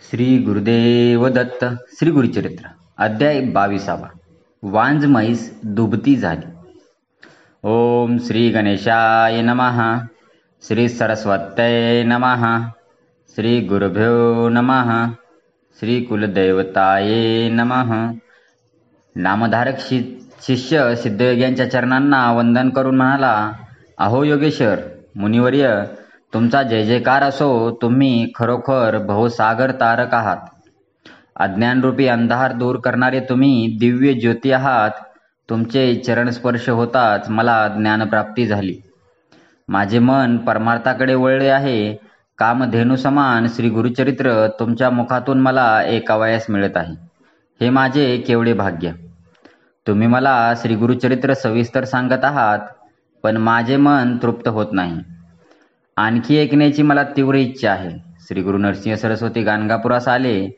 श्री गुरुदेव दत्त. श्री गुरुचरित्र अध्याय 22. वांज म्हैस दुभती झाली. ओम श्री गणेशाय नमः. श्री सरस्वत्यै नमः. श्री गुरुभ्यो नमः. श्री कुलदेवताये नमः. नामधारक शिष्य सिद्धयोग्यांच्या चरणांना वंदन करून म्हणाला, अहो योगेश्वर मुनिवर्य, तुमचा जय जयकार असो. तुम्ही खरोखर भवसागर तारक आहात. अज्ञानरूपी अंधार दूर करणारे तुम्ही दिव्य ज्योती आहात. तुमचे चरणस्पर्श होताच मला ज्ञानप्राप्ती झाली. माझे मन परमार्थाकडे वळले आहे. कामधेनू समान श्री गुरुचरित्र तुमच्या मुखातून मला ऐकावयास मिळत आहे. हे माझे केवढे भाग्य. तुम्ही मला श्री गुरुचरित्र सविस्तर सांगत आहात, पण माझे मन तृप्त होत नाही. आणखी ऐकण्याची मला तीव्र इच्छा आहे. श्री गुरु नरसिंह सरस्वती गाणगापुरास आले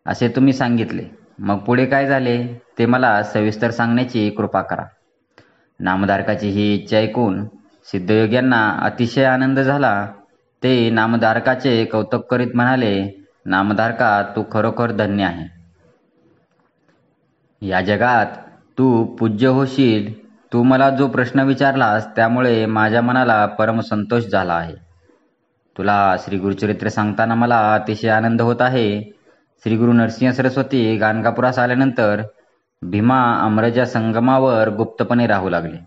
असे तुम्ही सांगितले. मग पुढे काय झाले ते मला सविस्तर सांगण्याची कृपा करा. नामधारकाची ही इच्छा ऐकून सिद्धयोग्यांना अतिशय आनंद झाला. ते नामधारकाचे कौतुक करीत म्हणाले, नामधारका, तू खरोखर धन्य आहे. या जगात तू पूज्य होशील. तू मला जो प्रश्न विचारलास त्यामुळे माझ्या मनाला परम संतोष झाला आहे. तुला श्री गुरुचरित्र सांगताना मला अतिशय आनंद होत आहे. श्री गुरु नरसिंह सरस्वती गाणगापुरास आल्यानंतर भीमा अमरजा संगमावर गुप्तपणे राहू लागले.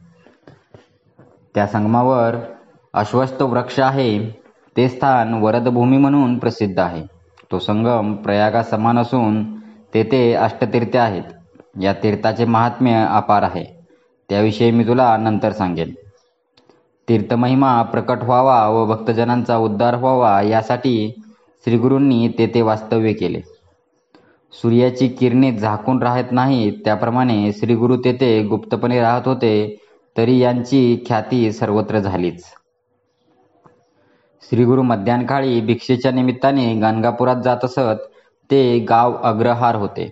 त्या संगमावर अश्वत्थ वृक्ष आहे. ते स्थान वरदभूमी म्हणून प्रसिद्ध आहे. तो संगम प्रयागा समान असून तेथे अष्टतीर्थे आहेत. या तीर्थाचे महात्म्य अपार आहे. त्याविषयी मी तुला नंतर सांगेन. तीर्थमहिमा प्रकट व्हावा व भक्तजनांचा उद्धार व्हावा यासाठी श्रीगुरूंनी तेथे वास्तव्य केले. सूर्याची किरणे झाकून राहत नाहीत त्याप्रमाणे श्रीगुरू तेथे गुप्तपणे राहत होते. तरी यांची ख्याती सर्वत्र झालीच. श्रीगुरू मध्यान्हकाळी भिक्षेच्या निमित्ताने गाणगापुरात जात असत. ते गाव अग्रहार होते.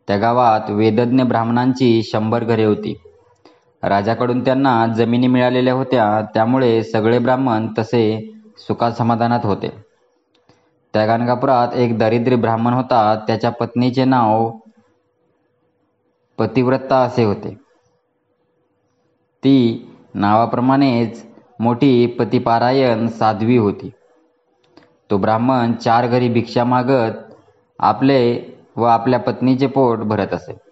त्या गावात वेदज्ञ ब्राह्मणांची 100 घरे होती. राजाकडून त्यांना जमिनी मिळालेल्या होत्या. त्यामुळे सगळे ब्राह्मण तसे सुखात समाधानात होते. त्या गाणगापुरात एक दरिद्री ब्राह्मण होता. त्याच्या पत्नीचे नाव पतिव्रता असे होते. ती नावाप्रमाणेच मोठी पतिपारायण साध्वी होती. तो ब्राह्मण 4 घरी भिक्षा मागत आपले व आपल्या पत्नीचे पोट भरत असे.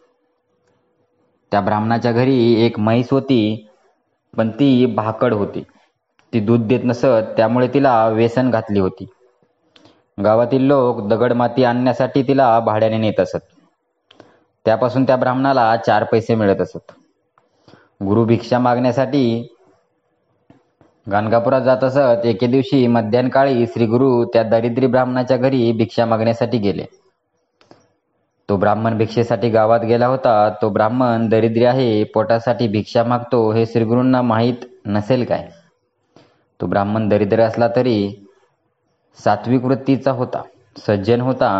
त्या ब्राह्मणाच्या घरी एक म्हैस होती, पण ती भाकड होती. ती दूध देत नसत. त्यामुळे तिला व्यसन घातली होती. गावातील लोक दगडमाती आणण्यासाठी तिला भाड्याने नेत असत. त्यापासून त्या ब्राह्मणाला 4 पैसे मिळत असत. गुरु भिक्षा मागण्यासाठी गाणगापुरात जात असत. एके दिवशी मध्यान्हकाळी श्री गुरु त्या दरिद्री ब्राह्मणाच्या घरी भिक्षा मागण्यासाठी गेले. तो ब्राह्मण भिक्षेसाठी गावात गेला होता. तो ब्राह्मण दरिद्री आहे, पोटासाठी भिक्षा मागतो हे श्रीगुरूंना माहीत नसेल काय. तो ब्राह्मण दरिद्र असला तरी सात्विक वृत्तीचा होता, सज्जन होता,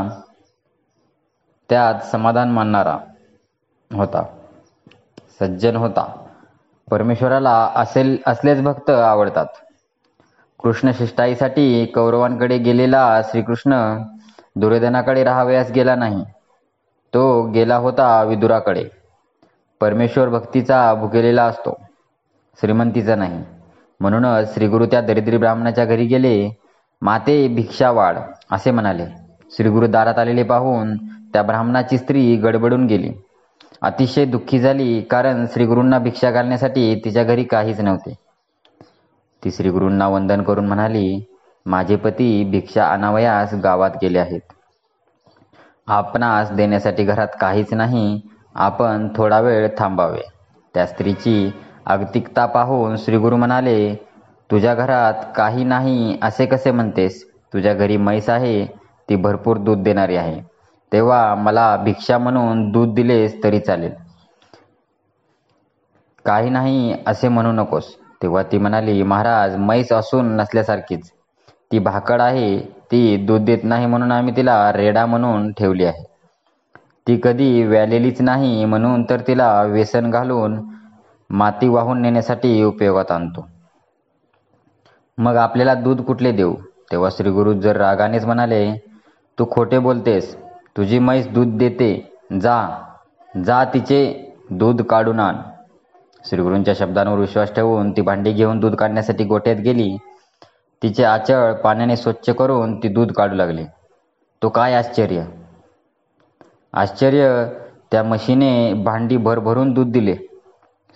त्यात समाधान मानणारा होता, सज्जन होता. परमेश्वराला असलेच भक्त आवडतात. कृष्ण शिष्टाईसाठी कौरवांकडे गेलेला श्रीकृष्ण दुर्योधनाकडे राहावयास गेला नाही. तो गेला होता विदुराकडे. परमेश्वर भक्तीचा भुकेलेला असतो, श्रीमंतीचा नाही. म्हणूनच श्रीगुरू त्या दरिद्री ब्राह्मणाच्या घरी गेले. माते भिक्षा वाढ असे म्हणाले. श्रीगुरू दारात आलेले पाहून त्या ब्राह्मणाची स्त्री गडबडून गेली. अतिशय दुःखी झाली, कारण श्रीगुरूंना भिक्षा घालण्यासाठी तिच्या घरी काहीच नव्हते. ती श्रीगुरूंना वंदन करून म्हणाली, माझे पती भिक्षा आणावयास गावात गेले आहेत. आपणास देण्यासाठी घरात काहीच नाही. आपण थोडा वेळ थांबावे. त्या स्त्रीची अगतिकता पाहून श्रीगुरू म्हणाले, तुझ्या घरात काही नाही असे कसे म्हणतेस? तुझ्या घरी म्हैस आहे, ती भरपूर दूध देणारी आहे. तेव्हा मला भिक्षा म्हणून दूध दिलेस तरी चालेल. काही नाही असे म्हणू नकोस. तेव्हा ती म्हणाली, महाराज, म्हैस असून नसल्यासारखीच. ती भाकड आहे. ती दूध देत नाही म्हणून आम्ही तिला रेडा म्हणून ठेवली आहे. ती कधी व्यालेलीच नाही, म्हणून तर तिला व्यसन घालून माती वाहून नेण्यासाठी उपयोगात आणतो. मग आपल्याला दूध कुठले देऊ? तेव्हा श्रीगुरू जर रागानेच म्हणाले, तू खोटे बोलतेस. तुझी म्हैस दूध देते. जा जा तिचे दूध काढून आण. श्रीगुरूंच्या शब्दांवर विश्वास ठेवून ती भांडी घेऊन दूध काढण्यासाठी गोठ्यात गेली. तिचे आचळ पाण्याने स्वच्छ करून ती दूध काढू लागली. तो काय आश्चर्य! आश्चर्य, त्या म्हशीने भांडी भरभरून दूध दिले.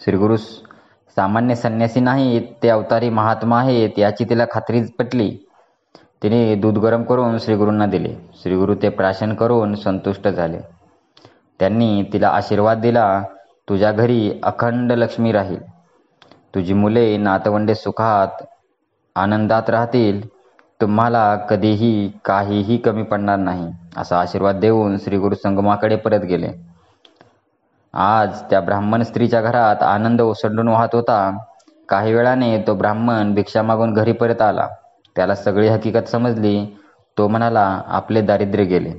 श्रीगुरु सामान्य संन्यासी नाहीत, ते अवतारी महात्मा आहेत याची तिला खात्री पटली. तिने दूध गरम करून श्रीगुरूंना दिले. श्रीगुरू ते प्राशन करून संतुष्ट झाले. त्यांनी तिला आशीर्वाद दिला, तुझ्या घरी अखंड लक्ष्मी राहील. तुझी मुले नातवंडे सुखात आनंदात राहतील. तुम्हाला कधीही काहीही कमी पडणार नाही, असा आशीर्वाद देऊन श्रीगुरू संगमाकडे परत गेले. आज त्या ब्राह्मण स्त्रीच्या घरात आनंद ओसंडून वाहत होता. काही वेळाने तो ब्राह्मण भिक्षा मागून घरी परत आला. त्याला सगळी हकीकत समजली. तो म्हणाला, आपले दारिद्र्य गेले.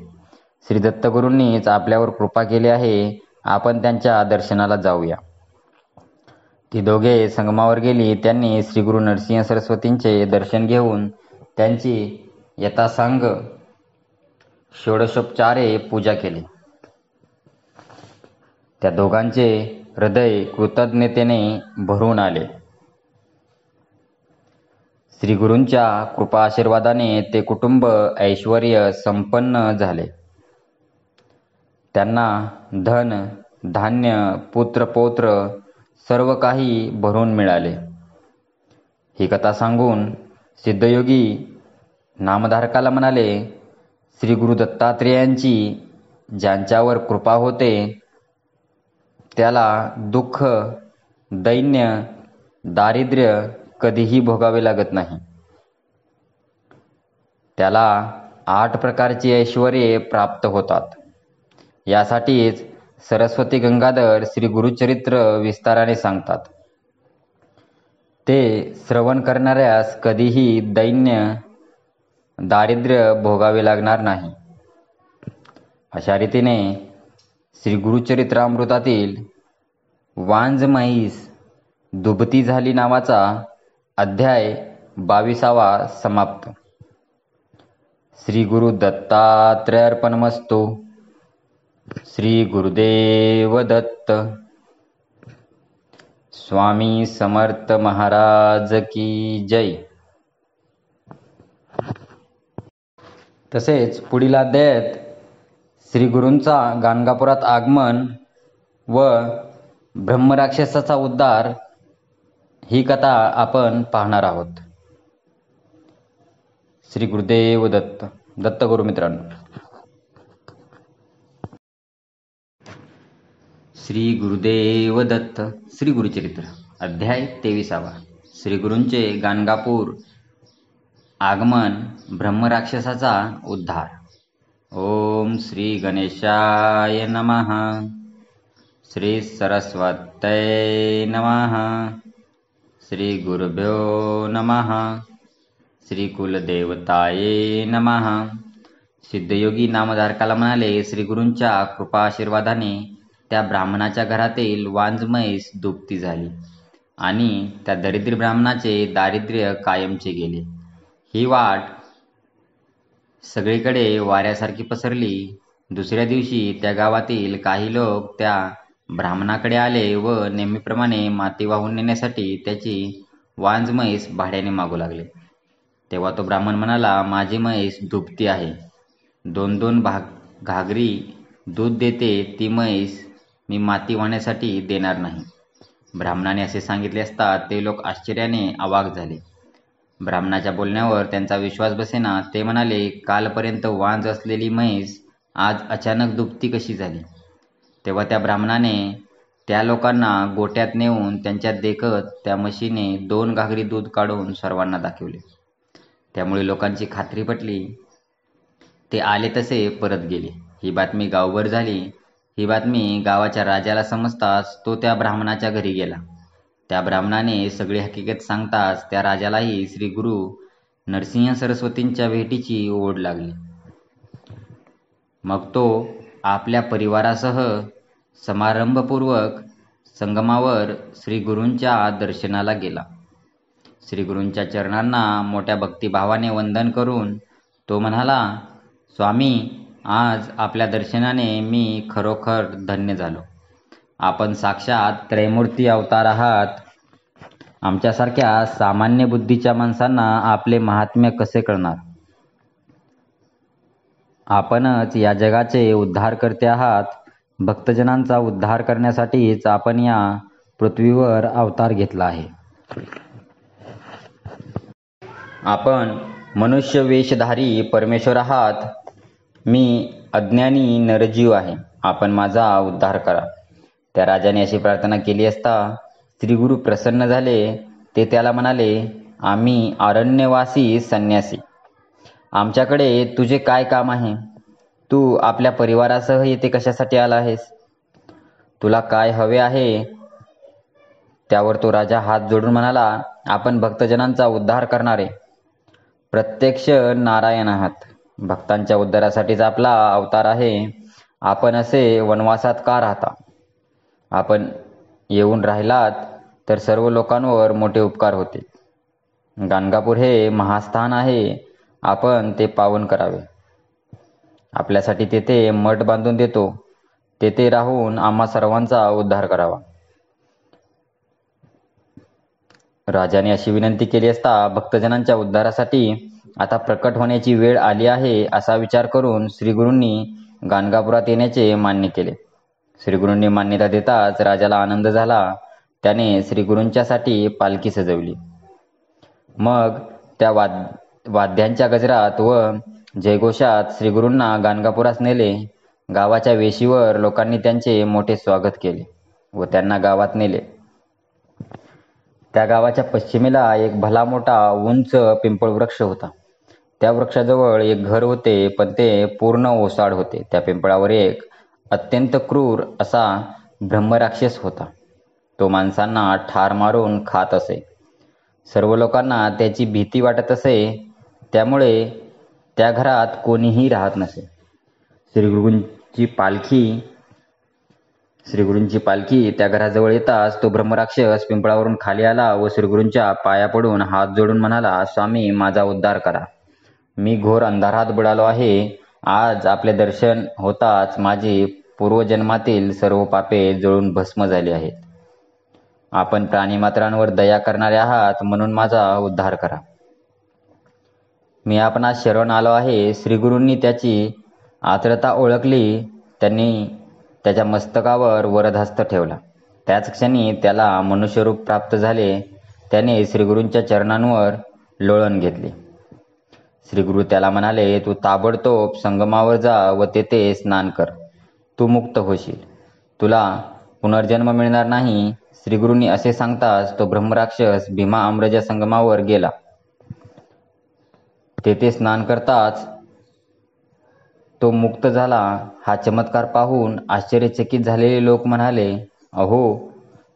श्री दत्तगुरूंनीच आपल्यावर कृपा केली आहे. आपण त्यांच्या दर्शनाला जाऊया. ती दोघे संगमावर गेली. त्यांनी श्री गुरु नरसिंह सरस्वतींचे दर्शन घेऊन त्यांची यथासांग षोडशोपचारे पूजा केली. त्या दोघांचे हृदय कृतज्ञतेने भरून आले. श्री गुरूंच्या कृपा आशीर्वादाने ते कुटुंब ऐश्वर्य संपन्न झाले. त्यांना धन, धान्य, पुत्र पौत्र सर्व काही भरून मिळाले. ही कथा सांगून सिद्धयोगी नामधारकाला म्हणाले, श्री गुरु दत्तात्रेयांची ज्यांच्यावर कृपा होते त्याला दुःख, दैन्य, दारिद्र्य कधीही भोगावे लागत नाही. त्याला 8 प्रकारची ऐश्वर्ये प्राप्त होतात. यासाठीच सरस्वती गंगाधर श्री गुरुचरित्र विस्ताराने सांगतात. ते श्रवण करणाऱ्यास कधीही दैन्य, दारिद्र्य भोगावे लागणार नाही. अशा रीतीने श्री गुरुचरित्रामृतातील वांज म्हैस दुभती झाली नावाचा अध्याय 22वा समाप्त. श्री गुरु दत्तात्रेयार्पणमस्तु. श्री गुरुदेव दत्त. स्वामी समर्थ महाराज की जय. तसेच पुढील अध्यायात श्री गुरूंचा गाणगापुरात आगमन व ब्रह्मराक्षसाचा उद्धार ही कथा आपण पाहणार आहोत. श्री गुरुदेव दत्त. दत्तगुरु मित्रांनो, श्री गुरुदेव दत्त. श्री गुरुचरित्र अध्याय 23वा. श्री गुरूंचे गाणगापूर आगमन, ब्रह्मराक्षसाचा उद्धार. ओम श्री गणेशाय नमः. श्री सरस्वत्यै नमः. श्री गुरुभ्यो नमः. श्री कुलदेवताये नमः. सिद्धयोगी नामधारकाला म्हणाले, श्री गुरूंच्या कृपा आशीर्वादाने त्या ब्राह्मणाच्या घरातील वांज म्हैस दुभती झाली आणि त्या दरिद्री ब्राह्मणाचे दारिद्र्य कायमचे गेले. ही वाट सगळीकडे वाऱ्यासारखी पसरली. दुसऱ्या दिवशी त्या गावातील काही लोक त्या ब्राह्मणाकडे आले व नेहमीप्रमाणे माती वाहून नेण्यासाठी त्याची वांज म्हैस भाड्याने मागू लागले. तेव्हा तो ब्राह्मण म्हणाला, माझी म्हैस दुभती आहे. 2-2 घागरी दूध देते. ती म्हैस मी माती वाहण्यासाठी देणार नाही. ब्राह्मणाने असे सांगितले असता ते लोक आश्चर्याने अवाक झाले. ब्राह्मणाच्या बोलण्यावर त्यांचा विश्वास बसेना. ते म्हणाले, कालपर्यंत वांज असलेली म्हैस आज अचानक दुभती कशी झाली? तेव्हा त्या ब्राह्मणाने त्या लोकांना गोट्यात नेऊन त्यांच्यात देखत त्या म्हशीने 2 घागरी दूध काढून सर्वांना दाखवले. त्यामुळे लोकांची खात्री पटली. ते आले तसे परत गेले. ही बातमी गावभर झाली. ही बातमी गावाच्या राजाला समजताच तो त्या ब्राह्मणाच्या घरी गेला. त्या ब्राह्मणाने सगळी हकीकत सांगताच त्या राजालाही श्री गुरु नरसिंह सरस्वतींच्या भेटीची ओढ लागली. मग तो आपल्या परिवारासह समारंभपूर्वक संगमावर श्री गुरूंच्या दर्शनाला गेला. श्री गुरूंच्या चरणांना मोठ्या भक्तिभावाने वंदन करून तो म्हणाला, स्वामी, आज आपल्या दर्शनाने मी खरोखर धन्य झालो. आपण साक्षात त्रैमूर्ती अवतार आहात. आमच्यासारख्या सामान्य बुद्धीच्या माणसांना आपले महात्म्य कसे कळणार? आपणच या जगाचे उद्धारकर्ते आहात. भक्तजनांचा उद्धार करण्यासाठीच आपण या पृथ्वीवर अवतार घेतला आहे. आपण मनुष्य वेशधारी परमेश्वर आहात. मी अज्ञानी नरजीव आहे. आपण माझा उद्धार करा. त्या राजाने अशी प्रार्थना केली असता श्रीगुरु प्रसन्न झाले. ते त्याला म्हणाले, आम्ही अरण्यवासी संन्यासी, आमच्याकडे तुझे काय काम आहे? तू आपल्या परिवारासह येथे कशासाठी आला आहेस? तुला काय हवे आहे? त्यावर तो राजा हात जोडून म्हणाला, आपण भक्तजनांचा उद्धार करणारे प्रत्यक्ष नारायण आहात. भक्तांच्या उद्धारासाठीच आपला अवतार आहे. आपण असे वनवासात का राहता? आपण येऊन राहिलात तर सर्व लोकांवर मोठे उपकार होते. गाणगापूर हे महास्थान आहे. आपण ते पावन करावे. आपल्यासाठी तेथे मठ बांधून देतो. तेथे राहून आम्हा सर्वांचा उद्धार करावा. राजाने अशी विनंती केली असता भक्तजनांच्या उद्धारासाठी आता प्रकट होण्याची वेळ आली आहे असा विचार करून श्रीगुरूंनी गाणगापुरात येण्याचे मान्य केले. श्रीगुरूंनी मान्यता देताच राजाला आनंद झाला. त्याने श्रीगुरूंच्यासाठी पालखी सजवली. मग त्या वाद्यांच्या गजरात व जयघोषात श्रीगुरूंना गाणगापुरास नेले. गावाच्या वेशीवर लोकांनी त्यांचे मोठे स्वागत केले व त्यांना गावात नेले. त्या गावाच्या पश्चिमेला एक भला मोठा उंच पिंपळ वृक्ष होता. त्या वृक्षाजवळ एक घर होते, पण ते पूर्ण ओसाड होते. त्या पिंपळावर एक अत्यंत क्रूर असा ब्रह्मराक्षस होता. तो माणसांना ठार मारून खात असे. सर्व लोकांना त्याची भीती वाटत असे. त्यामुळे त्या घरात कोणीही राहत नसे. श्रीगुरूंची पालखी त्या घराजवळ येताच तो ब्रह्मराक्षस पिंपळावरून खाली आला व श्रीगुरूंच्या पाया पडून हात जोडून म्हणाला, स्वामी, माझा उद्धार करा. मी घोर अंधारात बुडालो आहे. आज आपले दर्शन होताच माझी पूर्वजन्मातील सर्व पापे जळून भस्म झाली आहेत. आपण प्राणीमात्रांवर दया करणारे आहात, म्हणून माझा उद्धार करा. मी आपणास शरण आलो आहे. श्रीगुरूंनी त्याची आर्तता ओळखली. त्यांनी त्याच्या मस्तकावर वरदहस्त ठेवला. त्याच क्षणी त्याला मनुष्यरूप प्राप्त झाले. त्याने श्रीगुरूंच्या चरणांवर लोळण घेतले. श्रीगुरू त्याला म्हणाले, तू ताबडतोब संगमावर जा व तेथे स्नान कर. तू मुक्त होशील. तुला पुनर्जन्म मिळणार नाही. श्रीगुरूंनी असे सांगताच तो ब्रह्मराक्षस भीमा अम्रजा संगमावर गेला. तेथे स्नान करताच तो मुक्त झाला. हा चमत्कार पाहून आश्चर्यचकित झालेले लोक म्हणाले, अहो,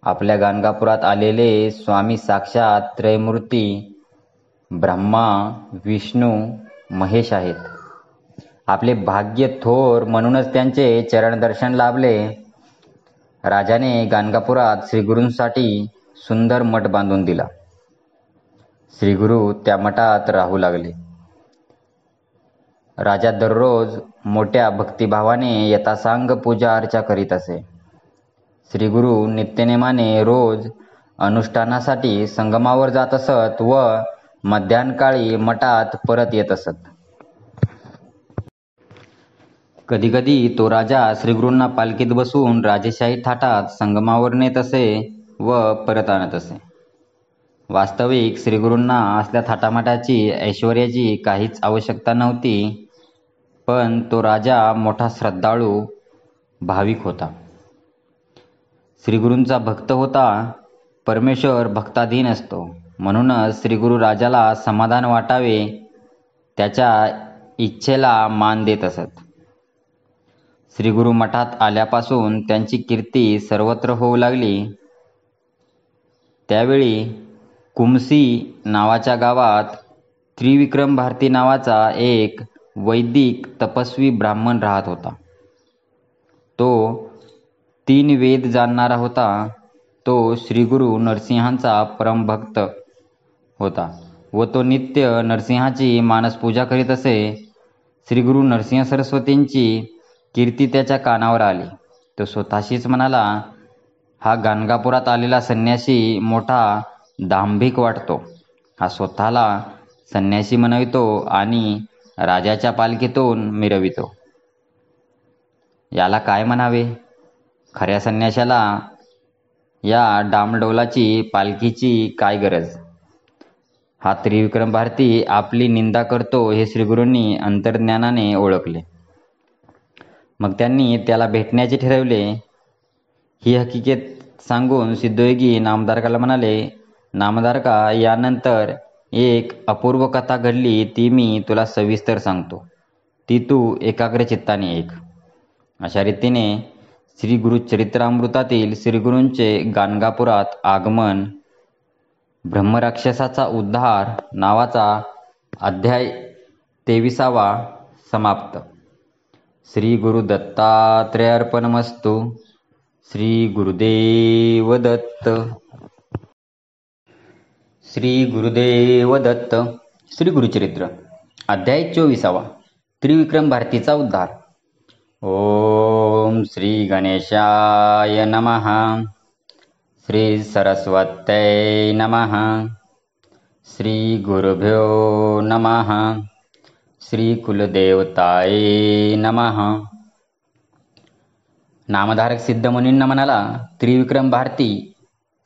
आपल्या गाणगापुरात आलेले स्वामी साक्षात त्रयमूर्ती ब्रह्मा, विष्णू, महेश आहेत. आपले भाग्य थोर, म्हणूनच त्यांचे चरण दर्शन लाभले. राजाने गाणगापुरात श्रीगुरूंसाठी सुंदर मठ बांधून दिला. श्रीगुरू त्या मठात राहू लागले. राजा दररोज मोठ्या भक्तिभावाने यथासांग पूजा अर्चा करीत असे. श्रीगुरू नित्यनेमाने रोज अनुष्ठानासाठी संगमावर जात असत व मध्यान्हकाळी मठात परत येत असत. कधीकधी तो राजा श्रीगुरूंना पालखीत बसवून राजेशाही थाटात संगमावर नेत असे व परत आणत असे. वास्तविक श्रीगुरूंना असल्या थाटामाटाची, ऐश्वर्याची काहीच आवश्यकता नव्हती. पण तो राजा मोठा श्रद्धाळू भाविक होता. श्रीगुरूंचा भक्त होता. परमेश्वर भक्ताधीन असतो. म्हणूनच श्रीगुरू राजाला समाधान वाटावे त्याच्या इच्छेला मान देत असत. श्रीगुरू मठात आल्यापासून त्यांची कीर्ती सर्वत्र होऊ लागली. त्यावेळी कुमसी नावाच्या गावात त्रिविक्रम भारती नावाचा एक वैदिक तपस्वी ब्राह्मण राहत होता. तो 3 वेद जाणणारा होता. तो श्रीगुरू नरसिंहांचा परमभक्त होता व तो नित्य नरसिंहाची मानस पूजा करीत असे. श्री गुरु नरसिंह सरस्वतींची कीर्ती त्याच्या कानावर आली. तो स्वतःशीच म्हणाला, हा गाणगापुरात आलेला संन्यासी मोठा दांभिक वाटतो. हा स्वतःला संन्यासी म्हणवितो आणि राजाच्या पालखीतून मिरवितो. याला काय म्हणावे? खऱ्या संन्याशाला या डामडौलाची पालखीची काय गरज? हा त्रिविक्रम भारती आपली निंदा करतो हे श्रीगुरूंनी अंतर्ज्ञानाने ओळखले. मग त्यांनी त्याला भेटण्याचे ठरवले. ही हकीकत सांगून सिद्धयोगी नामधारकाला म्हणाले, नामधारका, यानंतर एक अपूर्व कथा घडली, ती मी तुला सविस्तर सांगतो. ती तू एकाग्र चित्ताने ऐक. अशा रीतीने श्री गुरुचरित्रामृतातील श्रीगुरूंचे गाणगापुरात आगमन, ब्रह्मराक्षसाचा उद्धार नावाचा अध्याय 23वा समाप्त. श्री गुरु दत्तात्रेय अर्पणमस्तु. श्री गुरुदेव दत्त. श्री गुरुदेव दत्त. श्री गुरुचरित्र अध्याय 24वा. त्रिविक्रम भारतीचा उद्धार. ओम श्री गणेशाय नमः. श्री सरस्वत्यै नमः. श्री गुरुभ्यो नमः. श्री कुलदेवताय नमः. नामधारक सिद्धमुनींना म्हणाला, त्रिविक्रम भारती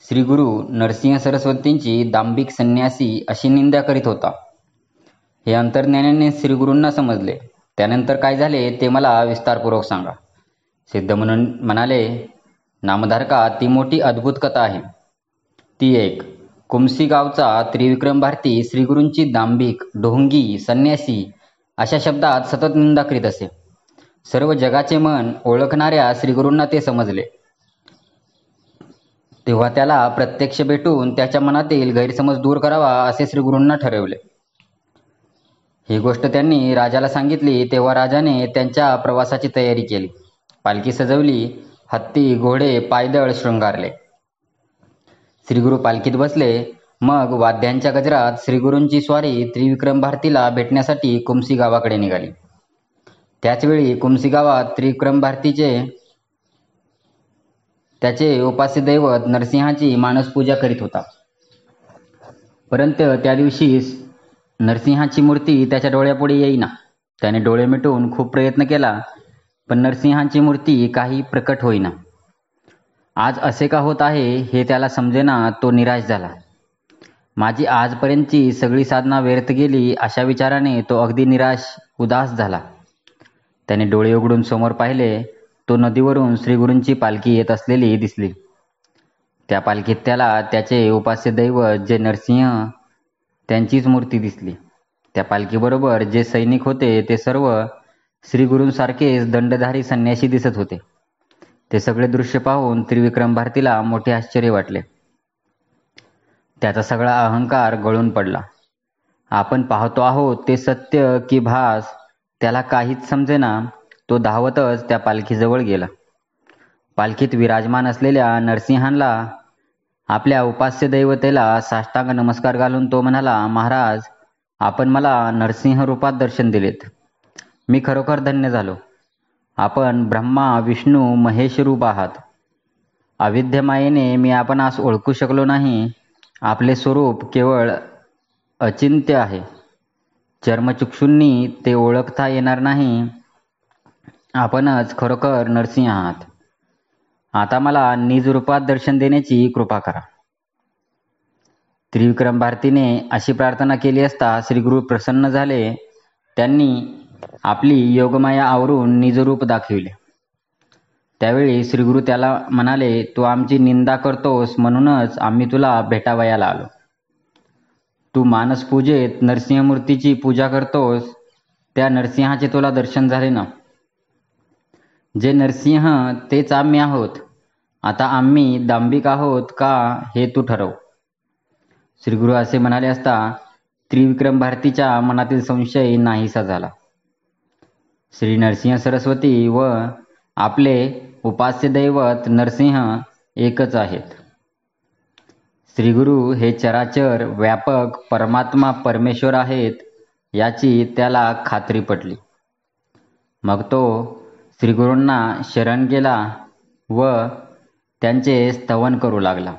श्री गुरु नरसिंह सरस्वतींची दांभिक संन्यासी अशी निंदा करीत होता. हे अंतर्ज्ञानाने श्रीगुरूंना समजले. त्यानंतर काय झाले ते मला विस्तारपूर्वक सांगा. सिद्धमुनी म्हणाले, नामधारका, ती मोठी अद्भुत कथा आहे. ती एक. कुमसी गावचा त्रिविक्रम भारती श्रीगुरूंची दांभिक, ढोंगी, संन्यासी अशा शब्दात सतत निंदा करीत असे. सर्व जगाचे मन ओळखणाऱ्या श्रीगुरूंना ते समजले. तेव्हा त्याला प्रत्यक्ष भेटून त्याच्या मनातील गैरसमज दूर करावा असे श्रीगुरूंना ठरवले. ही गोष्ट त्यांनी राजाला सांगितली. तेव्हा राजाने त्यांच्या प्रवासाची तयारी केली. पालखी सजवली. हत्ती, घोडे, पायदळ शृंगारले. श्रीगुरू पालखीत बसले. मग वाद्यांच्या गजरात श्रीगुरूंची स्वारी त्रिविक्रम भारतीला भेटण्यासाठी कुमसी गावाकडे निघाली. त्याचवेळी कुमसी गावात त्रिविक्रम भारतीचे त्याचे उपास्य दैवत नरसिंहाची मानसपूजा करीत होता. परंतु त्या दिवशी नरसिंहाची मूर्ती त्याच्या डोळ्यापुढे येईना. त्याने डोळे मिटून खूप प्रयत्न केला, पण नरसिंहाची मूर्ती काही प्रकट होईना. आज असे का होत आहे हे त्याला समजेना. तो निराश झाला. माझी आजपर्यंतची सगळी साधना व्यर्थ गेली अशा विचाराने तो अगदी निराश, उदास झाला. त्याने डोळे उघडून समोर पाहिले. तो नदीवरून श्रीगुरूंची पालखी येत असलेली दिसली. त्या पालखीत त्याला त्याचे उपास्य दैवत जे नरसिंह त्यांचीच मूर्ती दिसली. त्या पालखीबरोबर जे सैनिक होते ते सर्व श्रीगुरूंसारखेच दंडधारी संन्यासी दिसत होते. ते सगळे दृश्य पाहून त्रिविक्रम भारतीला मोठे आश्चर्य वाटले. त्याचा सगळा अहंकार गळून पडला. आपण पाहतो आहोत ते सत्य की भास त्याला काहीच समजेना. तो धावतच त्या पालखीजवळ गेला. पालखीत विराजमान असलेल्या नरसिंहांना, आपल्या उपास्य दैवतेला साष्टांग नमस्कार घालून तो म्हणाला, महाराज, आपण मला नरसिंह रूपात दर्शन दिलेत. मी खरोखर धन्य झालो. आपण ब्रह्मा, विष्णू, महेश रूप आहात. अविद्यमायेने मी आपणास ओळखू शकलो नाही. आपले स्वरूप केवळ अचिंत्य आहे. चर्मचक्षूंनी ते ओळखता येणार नाही. आपणच खरोखर नरसिंह आहात. आता मला निज रूपात दर्शन देण्याची कृपा करा. त्रिविक्रम भारतीने अशी प्रार्थना केली असता श्रीगुरू प्रसन्न झाले. त्यांनी आपली योगमाया आवरून निजरूप दाखविले. त्यावेळी श्रीगुरू त्याला म्हणाले, तू आमची निंदा करतोस म्हणूनच आम्ही तुला भेटावयाला आलो. तू मानसपूजेत नरसिंहमूर्तीची पूजा करतोस, त्या नरसिंहाचे तुला दर्शन झाले ना? जे नरसिंह तेच आम्ही आहोत. आता आम्ही दांभिक आहोत का हे तू ठरव. श्रीगुरू असे म्हणाले असता त्रिविक्रम भारतीच्या मनातील संशय नाहीसा झाला. श्री नरसिंह सरस्वती व आपले उपास्य दैवत नरसिंह एकच आहेत. श्रीगुरू हे चराचर व्यापक परमात्मा परमेश्वर आहेत याची त्याला खात्री पटली. मग तो श्रीगुरूंना शरण गेला व त्यांचे स्तवन करू लागला.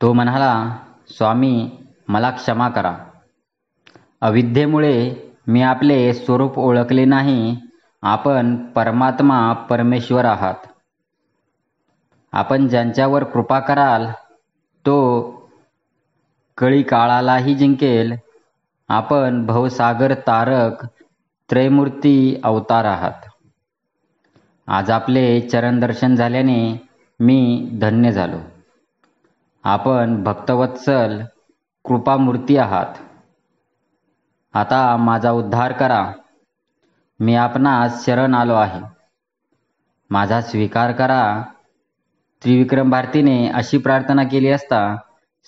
तो म्हणाला, स्वामी, मला क्षमा करा. अविद्येमुळे मी आपले स्वरूप ओळखले नाही. आपण परमात्मा परमेश्वर आहात. आपण ज्यांच्यावर कृपा कराल तो कळी काळालाही जिंकेल. आपण भवसागर तारक त्रयमूर्ती अवतार आहात. आज आपले चरण दर्शन झाल्याने मी धन्य झालो. आपण भक्तवत्सल कृपामूर्ती आहात. आता माझा उद्धार करा. मी आपणास शरण आलो आहे. माझा स्वीकार करा. त्रिविक्रम भारतीने अशी प्रार्थना केली असता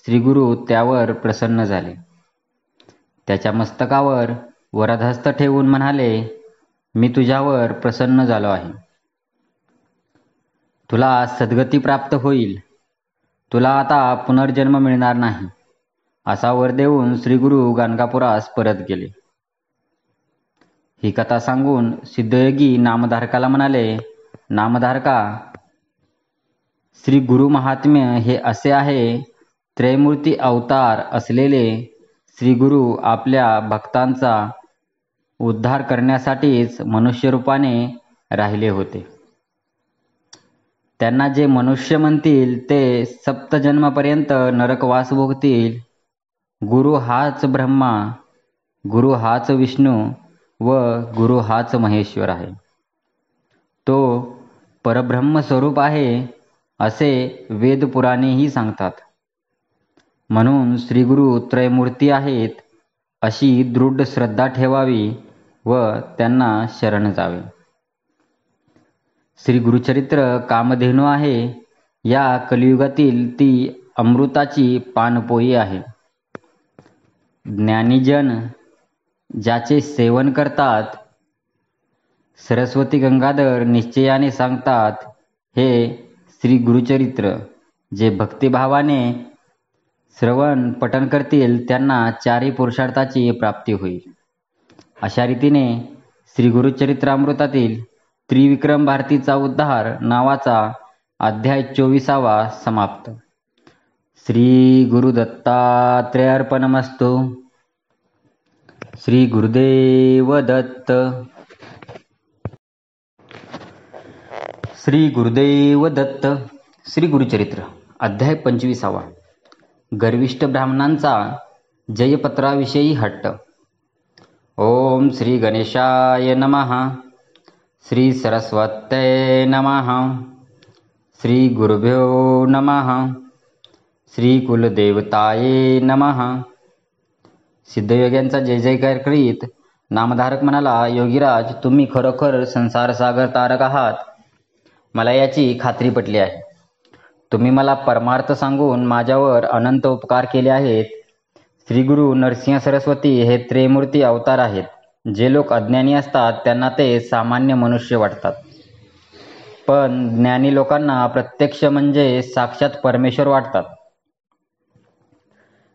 श्रीगुरु त्यावर प्रसन्न झाले. त्याच्या मस्तकावर वरदहस्त ठेवून म्हणाले, मी तुझ्यावर प्रसन्न झालो आहे. तुला सद्गती प्राप्त होईल. तुला आता पुनर्जन्म मिळणार नाही. असा वर देऊन श्रीगुरु गाणगापुरास परत गेले. ही कथा सांगून सिद्धयोगी नामधारकाला म्हणाले, नामधारका, श्री गुरु महात्म्य हे असे आहे. त्रयमूर्ती अवतार असलेले श्री गुरु आपल्या भक्तांचा उद्धार करण्यासाठीच मनुष्य रूपाने राहिले होते. त्यांना जे मनुष्य म्हणतील ते सप्तजन्मापर्यंत नरकवास भोगतील. गुरु हाच ब्रह्मा, गुरु हाच विष्णू व गुरु हाच महेश्वर आहे. तो परब्रह्म स्वरूप आहे असे वेद पुराणेही सांगतात. म्हणून श्रीगुरु त्रयमूर्ती आहेत अशी दृढ श्रद्धा ठेवावी व त्यांना शरण जावे. श्री गुरुचरित्र कामधेनू आहे. या कलियुगातील ती अमृताची पानपोई आहे. ज्ञानीजन ज्याचे सेवन करतात, सरस्वती गंगाधर निश्चयाने सांगतात, हे श्री गुरुचरित्र जे भक्तिभावाने श्रवण पठण करतील त्यांना चारही पुरुषार्थाची प्राप्ती होईल. अशा रीतीने श्री गुरुचरित्रामृतातील त्रिविक्रम भारतीचा उद्धार नावाचा अध्याय 24वा समाप्त. श्री गुरुदत्तात्रेय अर्पणमस्तु. श्री गुरुदेव दत्त. श्री गुरुदेव दत्त. श्री गुरुचरित्र अध्याय 25वा. गर्विष्ठ ब्राह्मणांचा जयपत्राविषयी हट्ट. ओम श्री गणेशाय नमः. श्री सरस्वत्यै नमः. श्री गुरुभ्यो नमः. श्री कुलदेवताये नमः. सिद्धयोग्यांचा जय जयकार करीत नामधारक म्हणाला, योगीराज, तुम्ही खरोखर संसारसागर तारक आहात. मला याची खात्री पटली आहे. तुम्ही मला परमार्थ सांगून माझ्यावर अनंत उपकार केले आहेत. श्री गुरु नरसिंह सरस्वती हे त्रयमूर्ती अवतार आहेत. जे लोक अज्ञानी असतात त्यांना ते सामान्य मनुष्य वाटतात, पण ज्ञानी लोकांना प्रत्यक्ष म्हणजे साक्षात परमेश्वर वाटतात.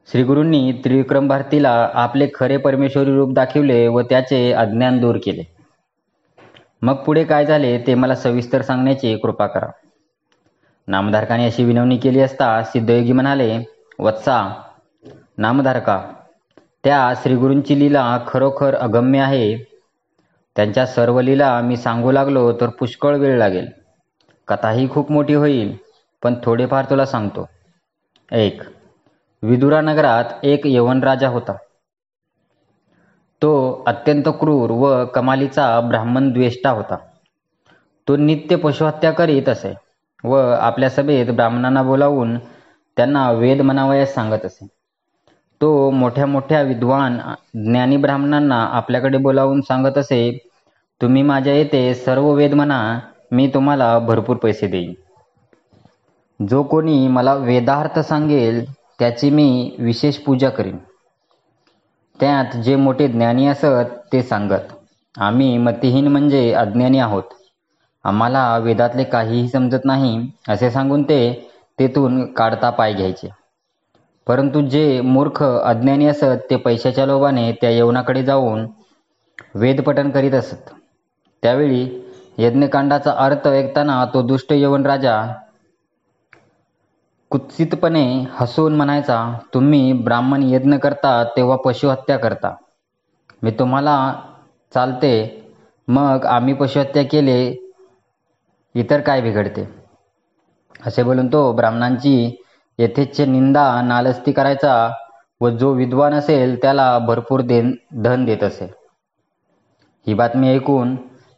श्रीगुरूंनी त्रिविक्रम भारतीला आपले खरे परमेश्वरी रूप दाखविले व त्याचे अज्ञान दूर केले. मग पुढे काय झाले ते मला सविस्तर सांगण्याची कृपा करा. नामधारकाने अशी विनवणी केली असता सिद्धयोगी म्हणाले, वत्सा नामधारका, त्या श्रीगुरूंची लीला खरोखर अगम्य आहे. त्यांच्या सर्व लीला मी सांगू लागलो तर पुष्कळ वेळ लागेल. कथाही खूप मोठी होईल, पण थोडेफार तुला सांगतो. 1. विदुरा नगरात एक यवन राजा होता. तो अत्यंत क्रूर व कमालीचा ब्राह्मण द्वेष्टा होता. तो नित्य पशुहत्या करीत असे व आपल्या सभेत ब्राह्मणांना बोलावून त्यांना वेद म्हणावयास सांगत असे. तो मोठ्या मोठ्या विद्वान ज्ञानी ब्राह्मणांना आपल्याकडे बोलावून सांगत असे, तुम्ही माझ्या येथे सर्व वेद म्हणा, मी तुम्हाला भरपूर पैसे देईन. जो कोणी मला वेदार्थ सांगेल त्याची मी विशेष पूजा करीन. त्यात जे मोठे ज्ञानी असत ते सांगत, आम्ही मतिहीन म्हणजे अज्ञानी आहोत, आम्हाला वेदातले काहीही समजत नाही असे सांगून ते तेथून काढता पाय घ्यायचे. परंतु जे मूर्ख अज्ञानी असत ते पैशाच्या लोभाने त्या यवनाकडे जाऊन वेदपठण करीत असत. त्यावेळी यज्ञकांडाचा अर्थ ऐकताना तो दुष्ट यवन राजा कुत्सितपणे हसून म्हणायचा, तुम्ही ब्राह्मण यज्ञ करता तेव्हा पशुहत्या करता. मी तुम्हाला चालते, मग आम्ही पशुहत्या केले इतर काय बिघडते. असे बोलून तो ब्राह्मणांची यथेच्छ निंदा नालस्ती करायचा व जो विद्वान असेल त्याला भरपूर धन देत असे. ही बातमी ऐकून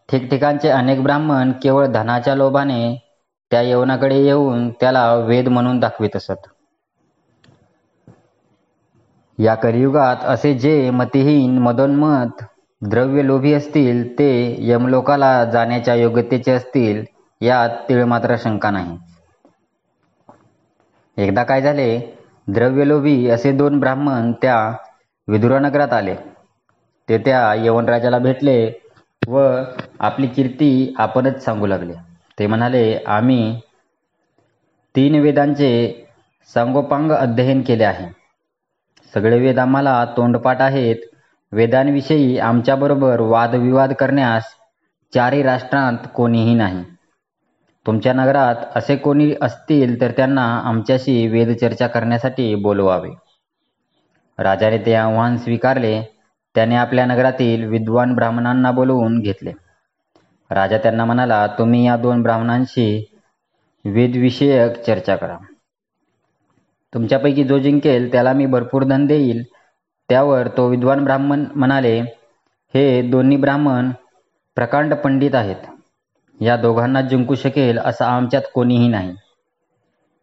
ठिकठिकाणचे अनेक ब्राह्मण केवळ धनाच्या लोभाने त्या यवनाकडे येऊन त्याला वेद म्हणून दाखवित असत. या कलियुगात असे जे मतिहीन मदोन्मत्त द्रव्यलोभी असतील ते यमलोकाला जाण्याच्या योग्यतेचे असतील यात तीळमात्र शंका नाही. एकदा काय झाले, द्रव्यलोभी असे 2 ब्राह्मण त्या विदुरनगरात आले. ते त्या यवनराजाला भेटले व आपली कीर्ती आपणच सांगू लागले. ते म्हणाले, आम्ही 3 वेदांचे सांगोपांग अध्ययन केले आहे. सगळे वेद आम्हाला तोंडपाठ आहेत. वेदांविषयी आमच्याबरोबर वादविवाद करण्यास 4ही राष्ट्रांत कोणीही नाही. तुमच्या नगरात असे कोणी असतील तर त्यांना आमच्याशी वेदचर्चा करण्यासाठी बोलवावे. राजाने ते आव्हान स्वीकारले. त्याने आपल्या नगरातील विद्वान ब्राह्मणांना बोलवून घेतले. राजा त्यांना म्हणाला, तुम्ही या 2 ब्राह्मणांशी वेदविषयक चर्चा करा. तुमच्यापैकी जो जिंकेल त्याला मी भरपूर धन देईल. त्यावर तो विद्वान ब्राह्मण म्हणाले, हे दोन्ही ब्राह्मण प्रकांड पंडित आहेत. या दोघांना जिंकू शकेल असा आमच्यात कोणीही नाही.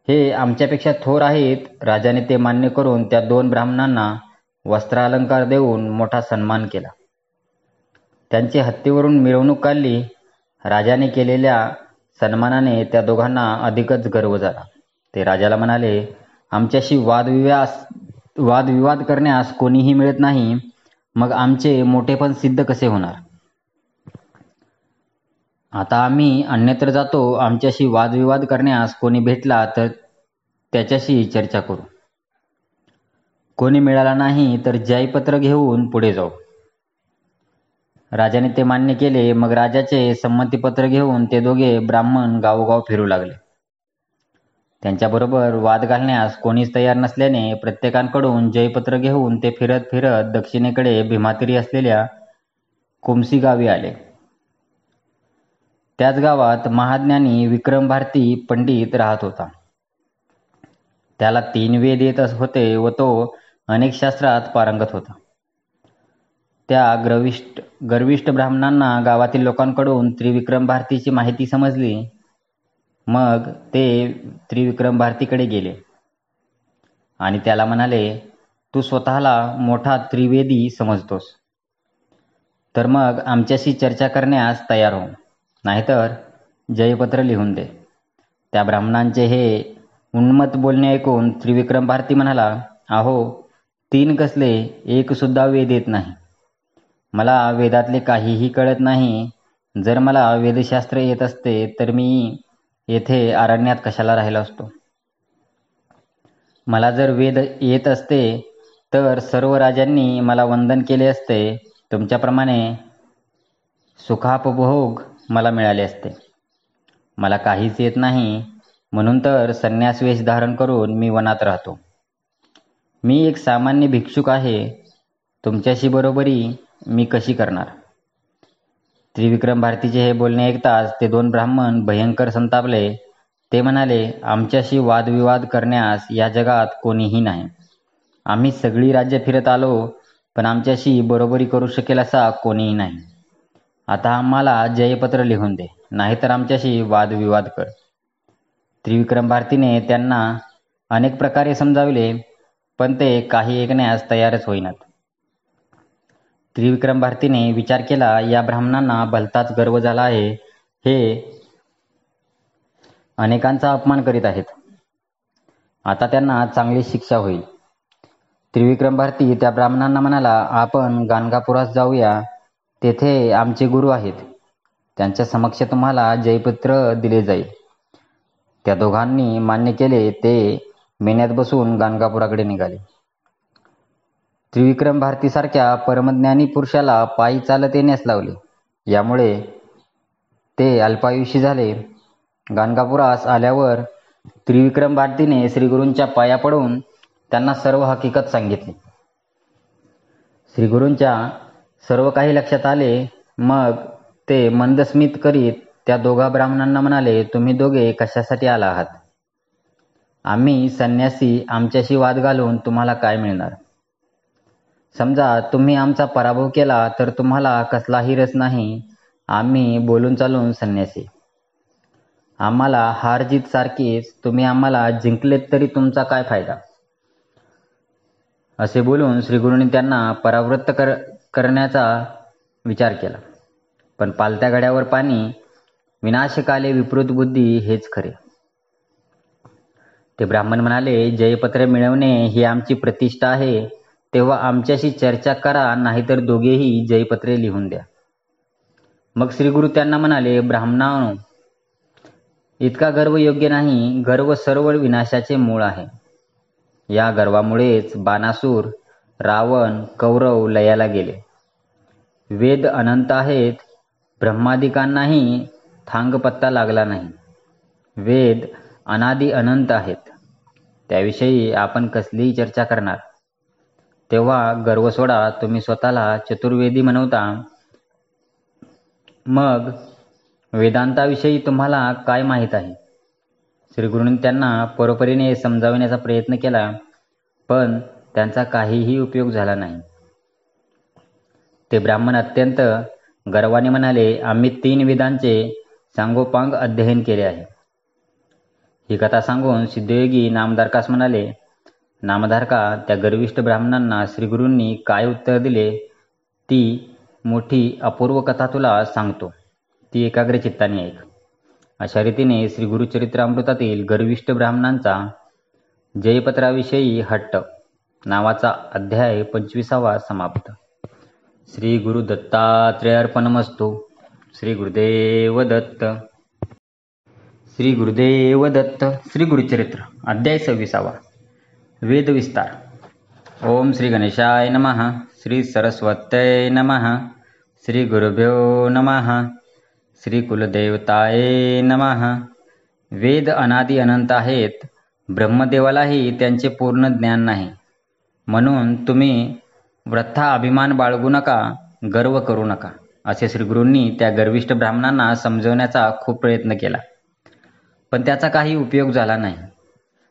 हे आमच्यापेक्षा थोर आहेत. राजाने ते मान्य करून त्या 2 ब्राह्मणांना वस्त्रालंकार देऊन मोठा सन्मान केला. त्यांची हत्तीवरून मिरवणूक काढली. राजाने केलेल्या सन्मानाने त्या दोघांना अधिकच गर्व झाला. ते राजाला म्हणाले, आमच्याशी वादविवाद करण्यास कोणीही मिळत नाही. मग आमचे मोठेपण सिद्ध कसे होणार? आता आम्ही अन्यत्र जातो. आमच्याशी वादविवाद करण्यास कोणी भेटला तर त्याच्याशी चर्चा करू. कोणी मिळाला नाही तर जयपत्र घेऊन पुढे जाऊ. राजाने ते मान्य केले. मग राजाचे संमतीपत्र घेऊन ते दोघे ब्राह्मण गावोगाव फिरू लागले. त्यांच्याबरोबर वाद घालण्यास कोणीच तयार नसल्याने प्रत्येकाकडून जयपत्र घेऊन ते फिरत फिरत दक्षिणेकडे भीमातिरी असलेल्या कुमसी गावी आले. त्याच गावात महाज्ञानी विक्रम भारती पंडित राहत होता. त्याला 3 वेद येत होते व तो अनेक शास्त्रात पारंगत होता. त्या गर्विष्ठ ब्राह्मणांना गावातील लोकांकडून त्रिविक्रम भारतीची माहिती समजली. मग ते त्रिविक्रम भारतीकडे गेले आणि त्याला म्हणाले, तू स्वतःला मोठा त्रिवेदी समजतोस, तर मग आमच्याशी चर्चा करण्यास तयार हो, नाहीतर जयपत्र लिहून दे. त्या ब्राह्मणांचे हे उन्मत्त बोलणे ऐकून त्रिविक्रम भारती म्हणाला, अहो, 3 कसले, 1 सुद्धा वेद येत नाही. मला वेदातले काहीही कळत नाही. जर मला वेदशास्त्र येत असते तर मी येथे अरण्यात कशाला राहिलो असतो. मला जर वेद येत असते तर सर्व राजांनी मला वंदन केले असते. तुमच्याप्रमाणे सुखापभोग मला मिळाले असते. मला काहीच येत नाही, म्हणून तर संन्यास वेश धारण करून मी वनात राहतो. मी एक सामान्य भिक्षुक आहे. तुमच्याशी बरोबरी मी कशी करणार? त्रिविक्रम भारतीचे हे बोलणे ऐकताच ते 2 ब्राह्मण भयंकर संतापले. ते म्हणाले, आमच्याशी वादविवाद करण्यास या जगात कोणीही नाही. आम्ही सगळी राज्य फिरत आलो, पण आमच्याशी बरोबरी करू शकेल असा कोणीही नाही. आता आम्हाला जयपत्र लिहून दे, नाहीतर आमच्याशी वादविवाद कर. त्रिविक्रम भारतीने त्यांना अनेक प्रकारे समजावले, पण ते काही ऐकण्यास तयारच होईनात. त्रिविक्रम भारतीने विचार केला, या ब्राह्मणांना भलताच गर्व झाला आहे. हे अनेकांचा अपमान करीत आहेत. आता त्यांना चांगली शिक्षा होईल. त्रिविक्रम भारती त्या ब्राह्मणांना म्हणाला, आपण गाणगापुरास जाऊया. तेथे आमचे गुरु आहेत. त्यांच्या समक्ष तुम्हाला जयपत्र दिले जाईल. त्या दोघांनी मान्य केले. ते मेन्यात बसून गाणगापुराकडे निघाले. त्रिविक्रम भारतीसारख्या परमज्ञानी पुरुषाला पायी चालत येण्यास लावले. यामुळे ते अल्पायुषी झाले. गाणगापुरास आल्यावर त्रिविक्रम भारतीने श्रीगुरूंच्या पाया पडून त्यांना सर्व हकीकत सांगितली. श्रीगुरूंच्या सर्व काही लक्षात आले. मग ते मंदस्मित करीत त्या दोघा ब्राह्मणांना म्हणाले, तुम्ही दोघे कशासाठी आला आहात? आम्ही संन्यासी आमच्याशी वाद घालून तुम्हाला काय मिळणार? समजा तुम्ही आमचा पराभव केला तर तुम्हाला कसलाही रस नाही. आम्ही बोलून चालून संन्यासी. आम्हाला हार जीत सारखीच. तुम्ही आम्हाला जिंकलेत तरी तुमचा काय फायदा? असे बोलून श्रीगुरूंनी त्यांना परावृत्त करण्याचा विचार केला. पण पालत्या घड्यावर पाणी, विनाशकाले विपरीत बुद्धी हेच खरे. ते ब्राह्मण म्हणाले, जयपत्र मिळवणे ही आमची प्रतिष्ठा आहे. तेव्हा आमच्याशी चर्चा करा, नाहीतर दोघेही जयपत्रे लिहून द्या. मग श्रीगुरू त्यांना म्हणाले, ब्राह्मणांनो, इतका गर्व योग्य नाही. गर्व सर्व विनाशाचे मूळ आहे. या गर्वामुळेच बाणासूर, रावण, कौरव लयाला गेले. वेद अनंत आहेत. ब्रह्मादिकांनाही थांग पत्ता लागला नाही. वेद अनादि अनंत आहेत. त्याविषयी आपण कसलीही चर्चा करणार. तेव्हा गर्व सोडा. तुम्ही स्वतःला चतुर्वेदी म्हणवता. मग वेदांताविषयी तुम्हाला काय माहीत आहे? श्रीगुरूंनी त्यांना परोपरीने समजावण्याचा प्रयत्न केला, पण त्यांचा काहीही उपयोग झाला नाही. ते ब्राह्मण अत्यंत गर्वाने म्हणाले, आम्ही 3 वेदांचे सांगोपांग अध्ययन केले आहे. ही कथा सांगून सिद्धयोगी नामधारकास म्हणाले, नामधारका, त्या गर्विष्ठ ब्राह्मणांना श्रीगुरूंनी काय उत्तर दिले ती मोठी अपूर्व कथा तुला सांगतो. ती एकाग्र चित्ताने ऐक. अशा रीतीने श्री गुरुचरित्रामृतातील गर्विष्ठ ब्राह्मणांचा जयपत्राविषयी हट्ट नावाचा अध्याय 25वा समाप्त. श्री गुरु दत्तात्रेय अर्पणमस्तु. श्री गुरुदेव दत्त. श्री गुरुदेव दत्त. श्री गुरुचरित्र अध्याय 26वा. वेद विस्तार. ओम श्री गणेशाय नमः. श्री सरस्वत्यै नमः. श्री गुरुभ्यो नमः. श्री कुलदेवताये नमः. वेद अनादि अनंत आहेत. ब्रह्मदेवालाही त्यांचे पूर्ण ज्ञान नाही. म्हणून तुम्ही वृथा अभिमान बाळगू नका, गर्व करू नका, असे श्रीगुरूंनी त्या गर्विष्ठ ब्राह्मणांना समजवण्याचा खूप प्रयत्न केला. पण त्याचा काही उपयोग झाला नाही.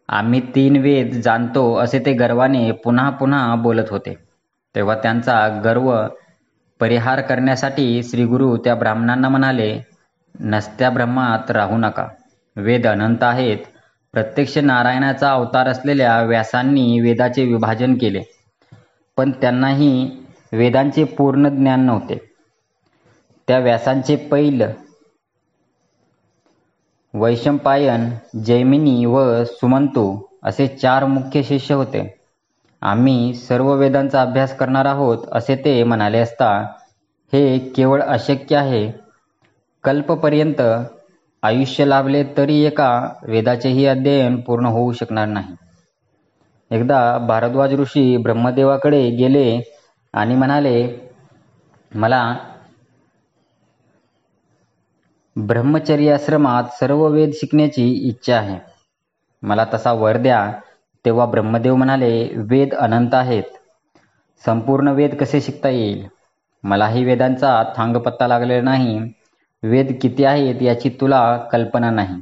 आम्ही 3 वेद जाणतो असे ते गर्वाने पुन्हा पुन्हा बोलत होते. तेव्हा त्यांचा गर्व परिहार करण्यासाठी श्रीगुरू त्या ब्राह्मणांना म्हणाले, नसत्या ब्रह्मात राहू नका. वेद अनंत आहेत. प्रत्यक्ष नारायणाचा अवतार असलेल्या व्यासांनी वेदाचे विभाजन केले, पण त्यांनाही वेदांचे पूर्ण ज्ञान नव्हते. त्या व्यासांचे पैल, वैशंपायन, जैमिनी व सुमंतू असे 4 मुख्य शिष्य होते. आम्ही सर्व वेदांचा अभ्यास करणार आहोत असे ते म्हणाले असता, हे केवळ अशक्य आहे. कल्पपर्यंत आयुष्य लाभले तरी एका वेदाचेही अध्ययन पूर्ण होऊ शकणार नाही. एकदा भारद्वाज ऋषी ब्रह्मदेवाकडे गेले आणि म्हणाले, मला ब्रह्मचर्याश्रमात सर्व वेद शिकण्याची इच्छा आहे. मला तसा वर द्या. तेव्हा ब्रह्मदेव म्हणाले, वेद अनंत आहेत. संपूर्ण वेद कसे शिकता येईल? मलाही वेदांचा थांगपत्ता लागलेला नाही. वेद किती आहेत याची तुला कल्पना नाही,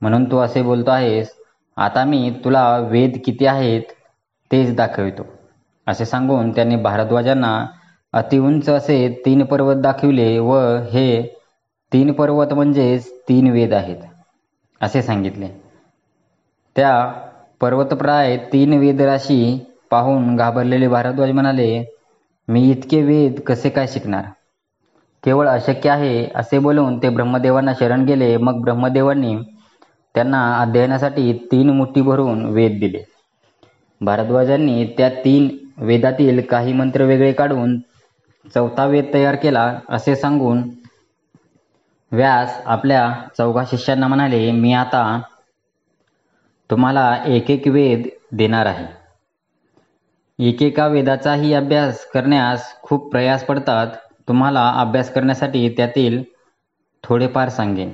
म्हणून तू असे बोलतो आहेस. आता मी तुला वेद किती आहेत तेच दाखवितो. असे सांगून त्यांनी भारद्वाजांना अतिउंच असे 3 पर्वत दाखविले व हे 3 पर्वत म्हणजेच 3 वेद आहेत असे सांगितले. त्या पर्वतप्राय 3 वेदराशी पाहून घाबरलेले भारद्वाज म्हणाले, मी इतके वेद कसे काय शिकणार? केवळ अशक्य आहे असे बोलून ते ब्रह्मदेवांना शरण गेले. मग ब्रह्मदेवांनी त्यांना अध्ययनासाठी 3 मुठी भरून वेद दिले. भारद्वाजांनी त्या 3 वेदातील काही मंत्र वेगळे काढून 4था वेद तयार केला असे सांगून व्यास आपल्या 4 शिष्यांना म्हणाले, मी आता तुम्हाला एक वेद देणार आहे. एकेका वेदाचाही अभ्यास करण्यास खूप प्रयास पडतात. तुम्हाला अभ्यास करण्यासाठी त्यातील थोडेफार सांगेन.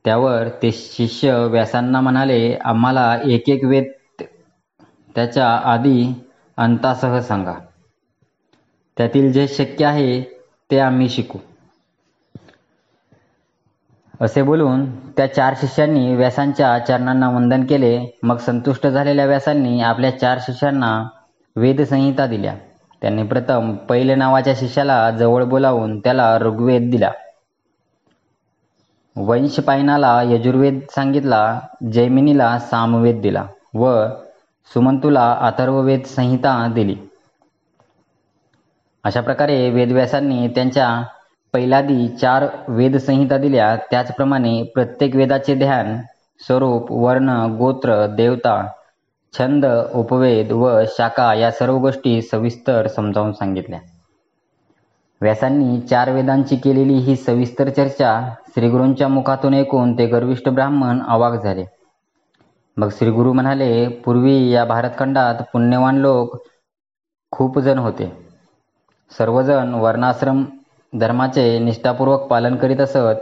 त्यावर ते शिष्य व्यासांना म्हणाले, आम्हाला एक एक वेद त्याच्या आधी अंतासह सांगा. त्यातील जे शक्य आहे ते आम्ही शिकू. असे बोलून त्या 4 शिष्यांनी व्यासांच्या चरणांना वंदन केले. मग संतुष्ट झालेल्या व्यासांनी आपल्या 4 शिष्यांना वेदसंहिता दिल्या. त्यांनी प्रथम पैल नावाच्या शिष्याला जवळ बोलावून त्याला ऋग्वेद दिला. वंशपायनाला यजुर्वेद सांगितला. जैमिनीला सामवेद दिला व सुमंतूला अथर्ववेद संहिता दिली. अशा प्रकारे वेदव्यासांनी त्यांच्या पहिल्यादी 4 वेदसंहिता दिल्या. त्याचप्रमाणे प्रत्येक वेदाचे ध्यान, स्वरूप, वर्ण, गोत्र, देवता, छंद, उपवेद व शाखा या सर्व गोष्टी सविस्तर समजावून सांगितल्या. व्यासांनी 4 वेदांची केलेली ही सविस्तर चर्चा श्रीगुरूंच्या मुखातून ऐकून ते गर्विष्ठ ब्राह्मण अवाक झाले. मग श्रीगुरू म्हणाले, पूर्वी या भारतखंडात पुण्यवान लोक खूप जण होते. सर्वजण वर्णाश्रम धर्माचे निष्ठापूर्वक पालन करीत असत.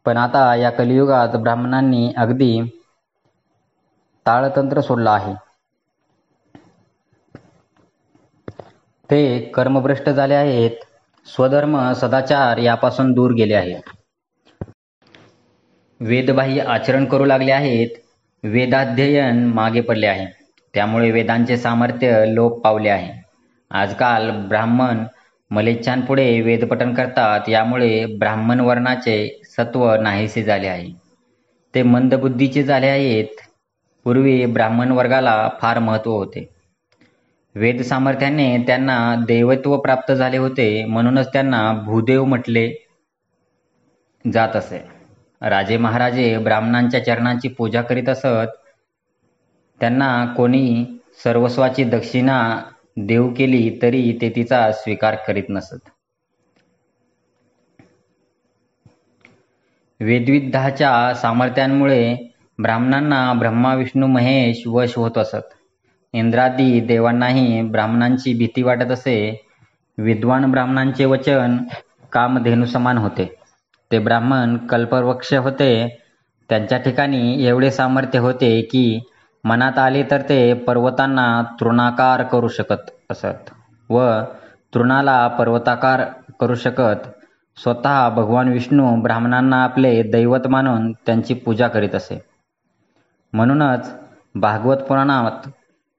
पण आता या कलियुगात ब्राह्मणांनी अगदी ताळतंत्र सोडला आहे. ते कर्मभ्रष्ट झाले आहेत. स्वधर्म सदाचार यापासून दूर गेले आहेत. वेदबाह्य आचरण करू लागले आहेत. वेदाध्ययन मागे पडले आहे. त्यामुळे वेदांचे सामर्थ्य लोप पावले आहे. आजकाल ब्राह्मण मलेच्छांपुढे वेदपठण करतात. यामुळे ब्राह्मण वर्णाचे सत्व नाहीसे झाले आहे. ते मंदबुद्धीचे झाले आहेत. पूर्वी ब्राह्मण वर्गाला फार महत्त्व होते. वेद सामर्थ्याने त्यांना दैवत्व प्राप्त झाले होते. म्हणूनच त्यांना भूदेव म्हटले जात असे. राजे महाराजे ब्राह्मणांच्या चरणांची पूजा करीत असत. त्यांना कोणी सर्वस्वाची दक्षिणा देऊ केली तरी ते तिचा स्वीकार करीत नसत. वेदविद्याच्या सामर्थ्यांमुळे ब्राह्मणांना ब्रह्मा विष्णू महेश वश होत असत. इंद्रादी देवांनाही ब्राह्मणांची भीती वाटत असे. विद्वान ब्राह्मणांचे वचन कामधेनू समान होते. ते ब्राह्मण कल्पवृक्ष होते. त्यांच्या ठिकाणी एवढे सामर्थ्य होते की मनात आले तर ते पर्वतांना तृणाकार करू शकत असत व तृणाला पर्वताकार करू शकत. स्वतः भगवान विष्णू ब्राह्मणांना आपले दैवत मानून त्यांची पूजा करीत असे. म्हणूनच भागवत पुराणात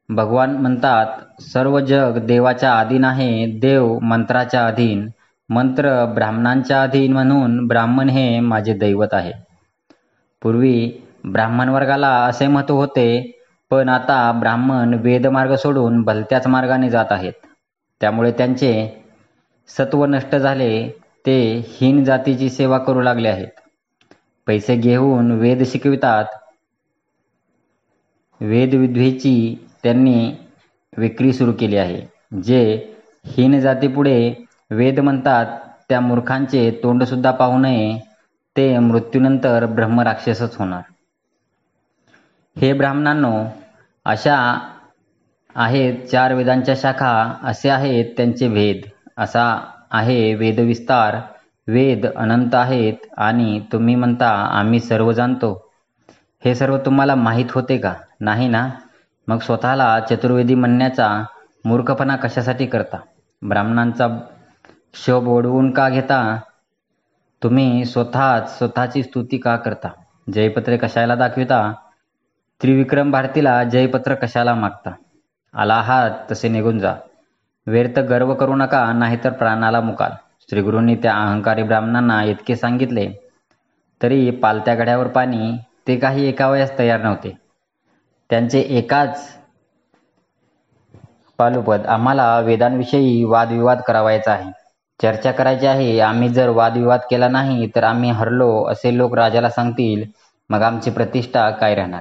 भगवान म्हणतात, सर्व जग देवाच्या अधीन आहे. देव मंत्राच्या अधीन, मंत्र ब्राह्मणांच्या अधीन, म्हणून ब्राह्मण हे माझे दैवत आहे. पूर्वी ब्राह्मण वर्गाला असे महत्त्व होते. पण आता ब्राह्मण वेदमार्ग सोडून भलत्याच मार्गाने जात आहेत. त्यामुळे त्यांचे सत्व नष्ट झाले. ते हीन जातीची सेवा करू लागले आहेत. पैसे घेऊन वेद शिकवितात. वेदविद्येची त्यांनी विक्री सुरू केली आहे. जे हीन जातीपुढे वेद म्हणतात त्या मूर्खांचे तोंडसुद्धा पाहू नये. ते मृत्यूनंतर ब्रह्मराक्षसच होणार. हे ब्राह्मणांनो, अशा आहेत 4 वेदांच्या शाखा. असे आहेत त्यांचे भेद. असा आहे वेदविस्तार. वेद अनंत आहेत आणि तुम्ही म्हणता आम्ही सर्व जाणतो. हे सर्व तुम्हाला माहीत होते का? नाही ना? मग स्वतःला चतुर्वेदी म्हणण्याचा मूर्खपणा कशासाठी करता? ब्राह्मणांचा शोभ ओढवून का घेता? तुम्ही स्वतःची स्तुती का करता? जयपत्रे कशाला दाखविता? त्रिविक्रम भारतीला जयपत्र कशाला मागता? आला आहात तसे निघून जा. व्यर्थ गर्व करू नका, नाहीतर प्राणाला मुकाल. श्रीगुरूंनी त्या अहंकारी ब्राह्मणांना इतके सांगितले तरी पालत्या गड्यावर पाणी ते काही ऐकावयास तयार नव्हते. त्यांचे एकाच पालुपद, आम्हाला वेदांविषयी वादविवाद करावायचा आहे, चर्चा करायची आहे. आम्ही जर वादविवाद केला नाही तर आम्ही हरलो असे लोक राजाला सांगतील. मग आमची प्रतिष्ठा काय राहणार?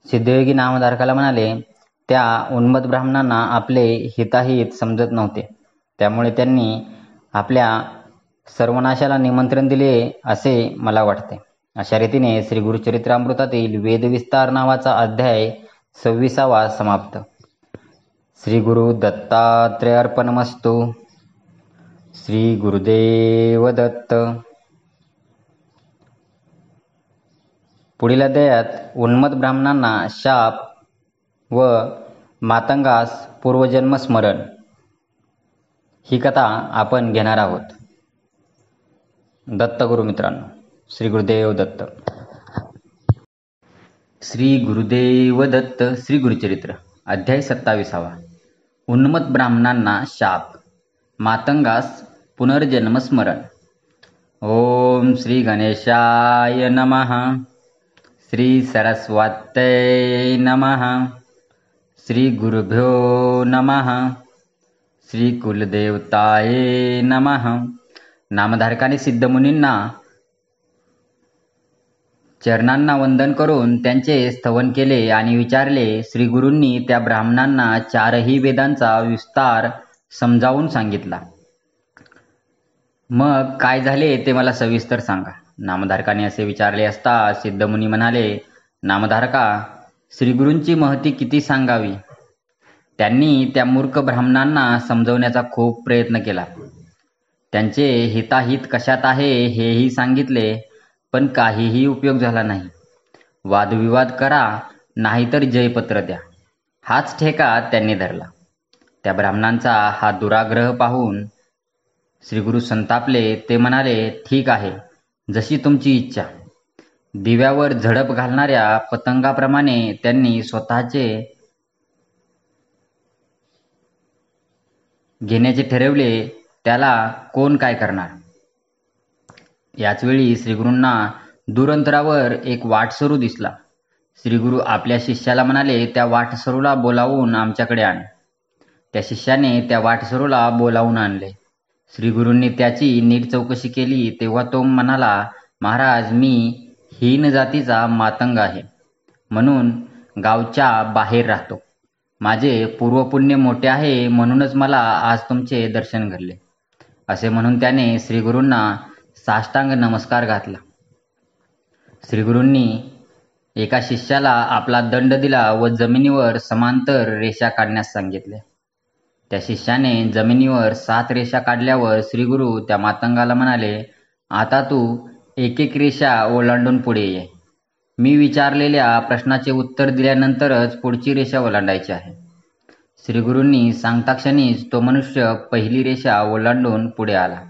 सिद्धयोगी नामधारकाला म्हणाले, त्या उन्मत्त ब्राह्मणांना आपले हिताहित समजत नव्हते. त्यामुळे त्यांनी आपल्या सर्वनाशाला निमंत्रण दिले असे मला वाटते. अशा रीतीने श्री गुरुचरित्रामृतातील वेदविस्तार नावाचा अध्याय 26वा समाप्त. श्री गुरु दत्तात्रेय अर्पणमस्तु. श्री गुरुदेव दत्त. पुढील अध्यायात उन्मत्त ब्राह्मणांना शाप व मातंगास पूर्वजन्म स्मरण ही कथा आपण घेणार आहोत. दत्तगुरु मित्रांनो, श्री गुरुदेव दत्त. श्री गुरुदेव दत्त. श्री गुरुचरित्र अध्याय 27वा. उन्मत्त ब्राह्मणांना शाप, मातंगास पुनर्जन्म स्मरण. ओम श्री गणेशाय नमः. श्री सरस्वत्यै नमः. श्री गुरुभ्यो नमः. श्री कुलदेवताये नमः. नामधारकाने सिद्धमुनींना चरणांना वंदन करून त्यांचे स्तवन केले आणि विचारले. श्री गुरूंनी त्या ब्राह्मणांना 4ही वेदांचा विस्तार समजावून सांगितला. मग काय झाले ते मला सविस्तर सांगा. नामधारकाने असे विचारले असता सिद्धमुनी म्हणाले, नामधारका, श्रीगुरूंची महती किती सांगावी. त्यांनी त्या मूर्ख ब्राह्मणांना समजवण्याचा खूप प्रयत्न केला. त्यांचे हिताहित कशात आहे हेही सांगितले, पण काहीही उपयोग झाला नाही. वादविवाद करा, नाहीतर जयपत्र द्या, हाच ठेका त्यांनी धरला. त्या ब्राह्मणांचा हा दुराग्रह पाहून श्रीगुरू संतापले. ते म्हणाले, ठीक आहे, जशी तुमची इच्छा. दिव्यावर झडप घालणाऱ्या पतंगाप्रमाणे त्यांनी स्वतःचे घेण्याचे ठरवले. त्याला कोण काय करणार. याचवेळी श्रीगुरूंना दूरंतरावर एक वाटसरू दिसला. श्रीगुरू आपल्या शिष्याला म्हणाले, त्या वाटसरूला बोलावून आमच्याकडे आण. त्या शिष्याने त्या वाटसरूला बोलावून आणले. श्रीगुरूंनी त्याची नीट चौकशी केली तेव्हा तो म्हणाला, महाराज, मी हीन जातीचा मातंग आहे, म्हणून गावच्या बाहेर राहतो. माझे पूर्वपुण्य मोठे आहे, म्हणूनच मला आज तुमचे दर्शन घडले. असे म्हणून त्याने श्रीगुरूंना साष्टांग नमस्कार घातला. श्रीगुरूंनी एका शिष्याला आपला दंड दिला व जमिनीवर समांतर रेषा काढण्यास सांगितले. त्या शिष्याने जमिनीवर 7 रेषा काढल्यावर श्रीगुरू त्या मातंगाला म्हणाले, आता तू एक एक रेषा ओलांडून पुढे ये. मी विचारलेल्या प्रश्नाचे उत्तर दिल्यानंतरच पुढची रेषा ओलांडायची आहे. श्रीगुरूंनी सांगता क्षणीच तो मनुष्य पहिली रेषा ओलांडून पुढे आला.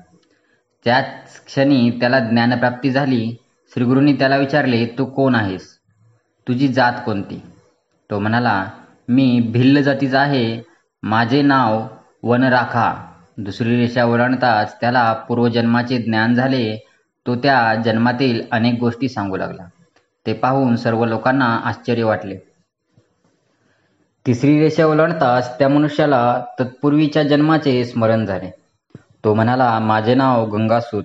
त्याच क्षणी त्याला ज्ञानप्राप्ती झाली. श्रीगुरूंनी त्याला विचारले, तू कोण आहेस, तुझी जात कोणती. तो म्हणाला, मी भिल्ल जातीचा आहे, माझे नाव वनराखा. दुसरी रेषा ओलांडताच त्याला पूर्वजन्माचे ज्ञान झाले. तो त्या जन्मातील अनेक गोष्टी सांगू लागला. ते पाहून सर्व लोकांना आश्चर्य वाटले. तिसरी रेषा ओलांडताच त्या मनुष्याला तत्पूर्वीच्या जन्माचे स्मरण झाले. तो म्हणाला, माझे नाव गंगासूत,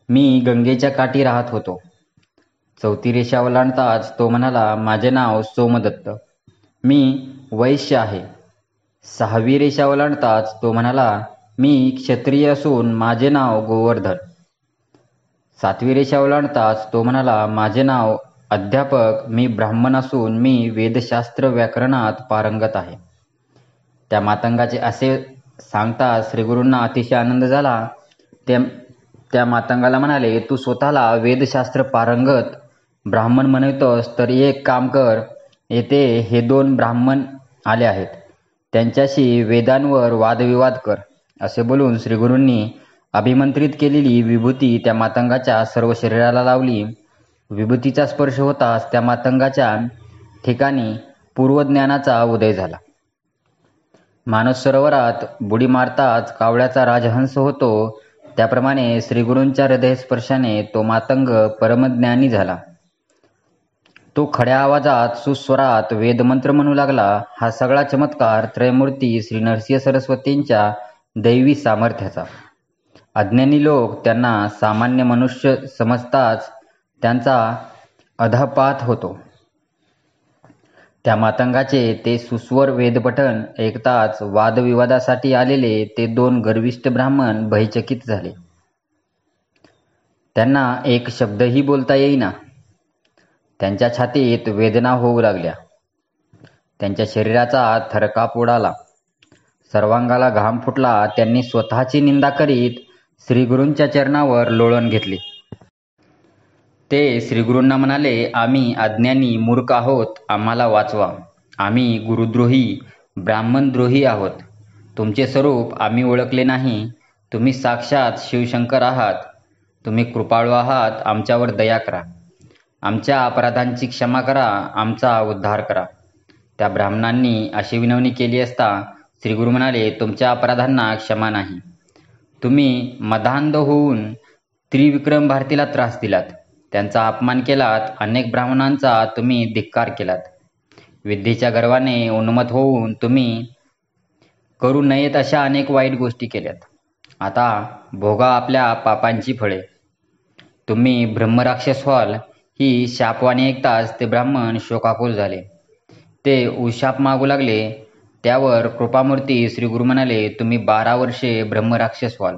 मी गंगेच्या काठी राहत होतो. चौथी रेषा ओलांडताच तो म्हणाला, माझे नाव सोमदत्त, मी वैश्य आहे. 6वी रेषा ओलांडताच तो म्हणाला, मी क्षत्रिय असून माझे नाव गोवर्धन. 7वी रेषा ओलांडताच तो म्हणाला, माझे नाव अध्यापक, मी ब्राह्मण असून मी वेदशास्त्र व्याकरणात पारंगत आहे. त्या मातंगाचे असे सांगता श्रीगुरूंना अतिशय आनंद झाला. त्या मातंगाला म्हणाले, तू स्वतःला वेदशास्त्र पारंगत ब्राह्मण म्हणतोस तर एक काम कर, येथे हे 2 ब्राह्मण आले आहेत, त्यांच्याशी वेदांवर वादविवाद कर. असे बोलून श्रीगुरूंनी अभिमंत्रित केलेली विभूती त्या मातंगाच्या सर्व शरीराला लावली. विभूतीचा स्पर्श होताच त्या मातंगाच्या ठिकाणी पूर्वज्ञानाचा उदय झाला. मानस सरोवरात बुडी मारताच कावळ्याचा राजहंस होतो, त्याप्रमाणे श्रीगुरूंच्या हृदयस्पर्शाने तो मातंग परमज्ञानी झाला. तो खड्या आवाजात सुस्वरात वेदमंत्र म्हणू लागला. हा सगळा चमत्कार त्रयमूर्ती श्री नरसिंह सरस्वतींच्या दैवी सामर्थ्याचा. अज्ञानी लोक त्यांना सामान्य मनुष्य समजताच त्यांचा अधःपात होतो. त्या मातंगाचे ते सुस्वर वेदपठण ऐकताच वादविवादासाठी आलेले ते 2 गर्विष्ठ ब्राह्मण भयचकित झाले. त्यांना एक शब्दही बोलता येईना. त्यांच्या छातीत वेदना होऊ लागल्या. त्यांच्या शरीराचा थरकाप उडाला, सर्वांगाला घाम फुटला. त्यांनी स्वतःची निंदा करीत श्रीगुरूंच्या चरणावर लोळण घेतली. ते श्रीगुरूंना म्हणाले, आम्ही अज्ञानी मूर्ख आहोत, आम्हाला वाचवा. आम्ही गुरुद्रोही ब्राह्मणद्रोही आहोत. तुमचे स्वरूप आम्ही ओळखले नाही. तुम्ही साक्षात शिवशंकर आहात. तुम्ही कृपाळू आहात, आमच्यावर दया करा. आमच्या अपराधांची क्षमा करा, आमचा उद्धार करा. त्या ब्राह्मणांनी अशी विनवणी केली असता श्रीगुरू म्हणाले, तुमच्या अपराधांना क्षमा नाही. तुम्ही मदांध होऊन त्रिविक्रम भारतीला त्रास दिलात, त्यांचा अपमान केलात, अनेक ब्राह्मणांचा तुम्ही धिक्कार केलात. विद्येच्या गर्वाने उन्मत्त होऊन तुम्ही करू नयेत अशा अनेक वाईट गोष्टी केल्यात. आता भोगा आपल्या पापांची फळे. तुम्ही ब्रह्मराक्षस व्हाल ही शापवाणी ऐकताच ते ब्राह्मण शोकाकुल झाले. ते उशाप मागू लागले. त्यावर कृपामूर्ती श्रीगुरू म्हणाले, तुम्ही 12 वर्षे ब्रह्मराक्षस व्हाल.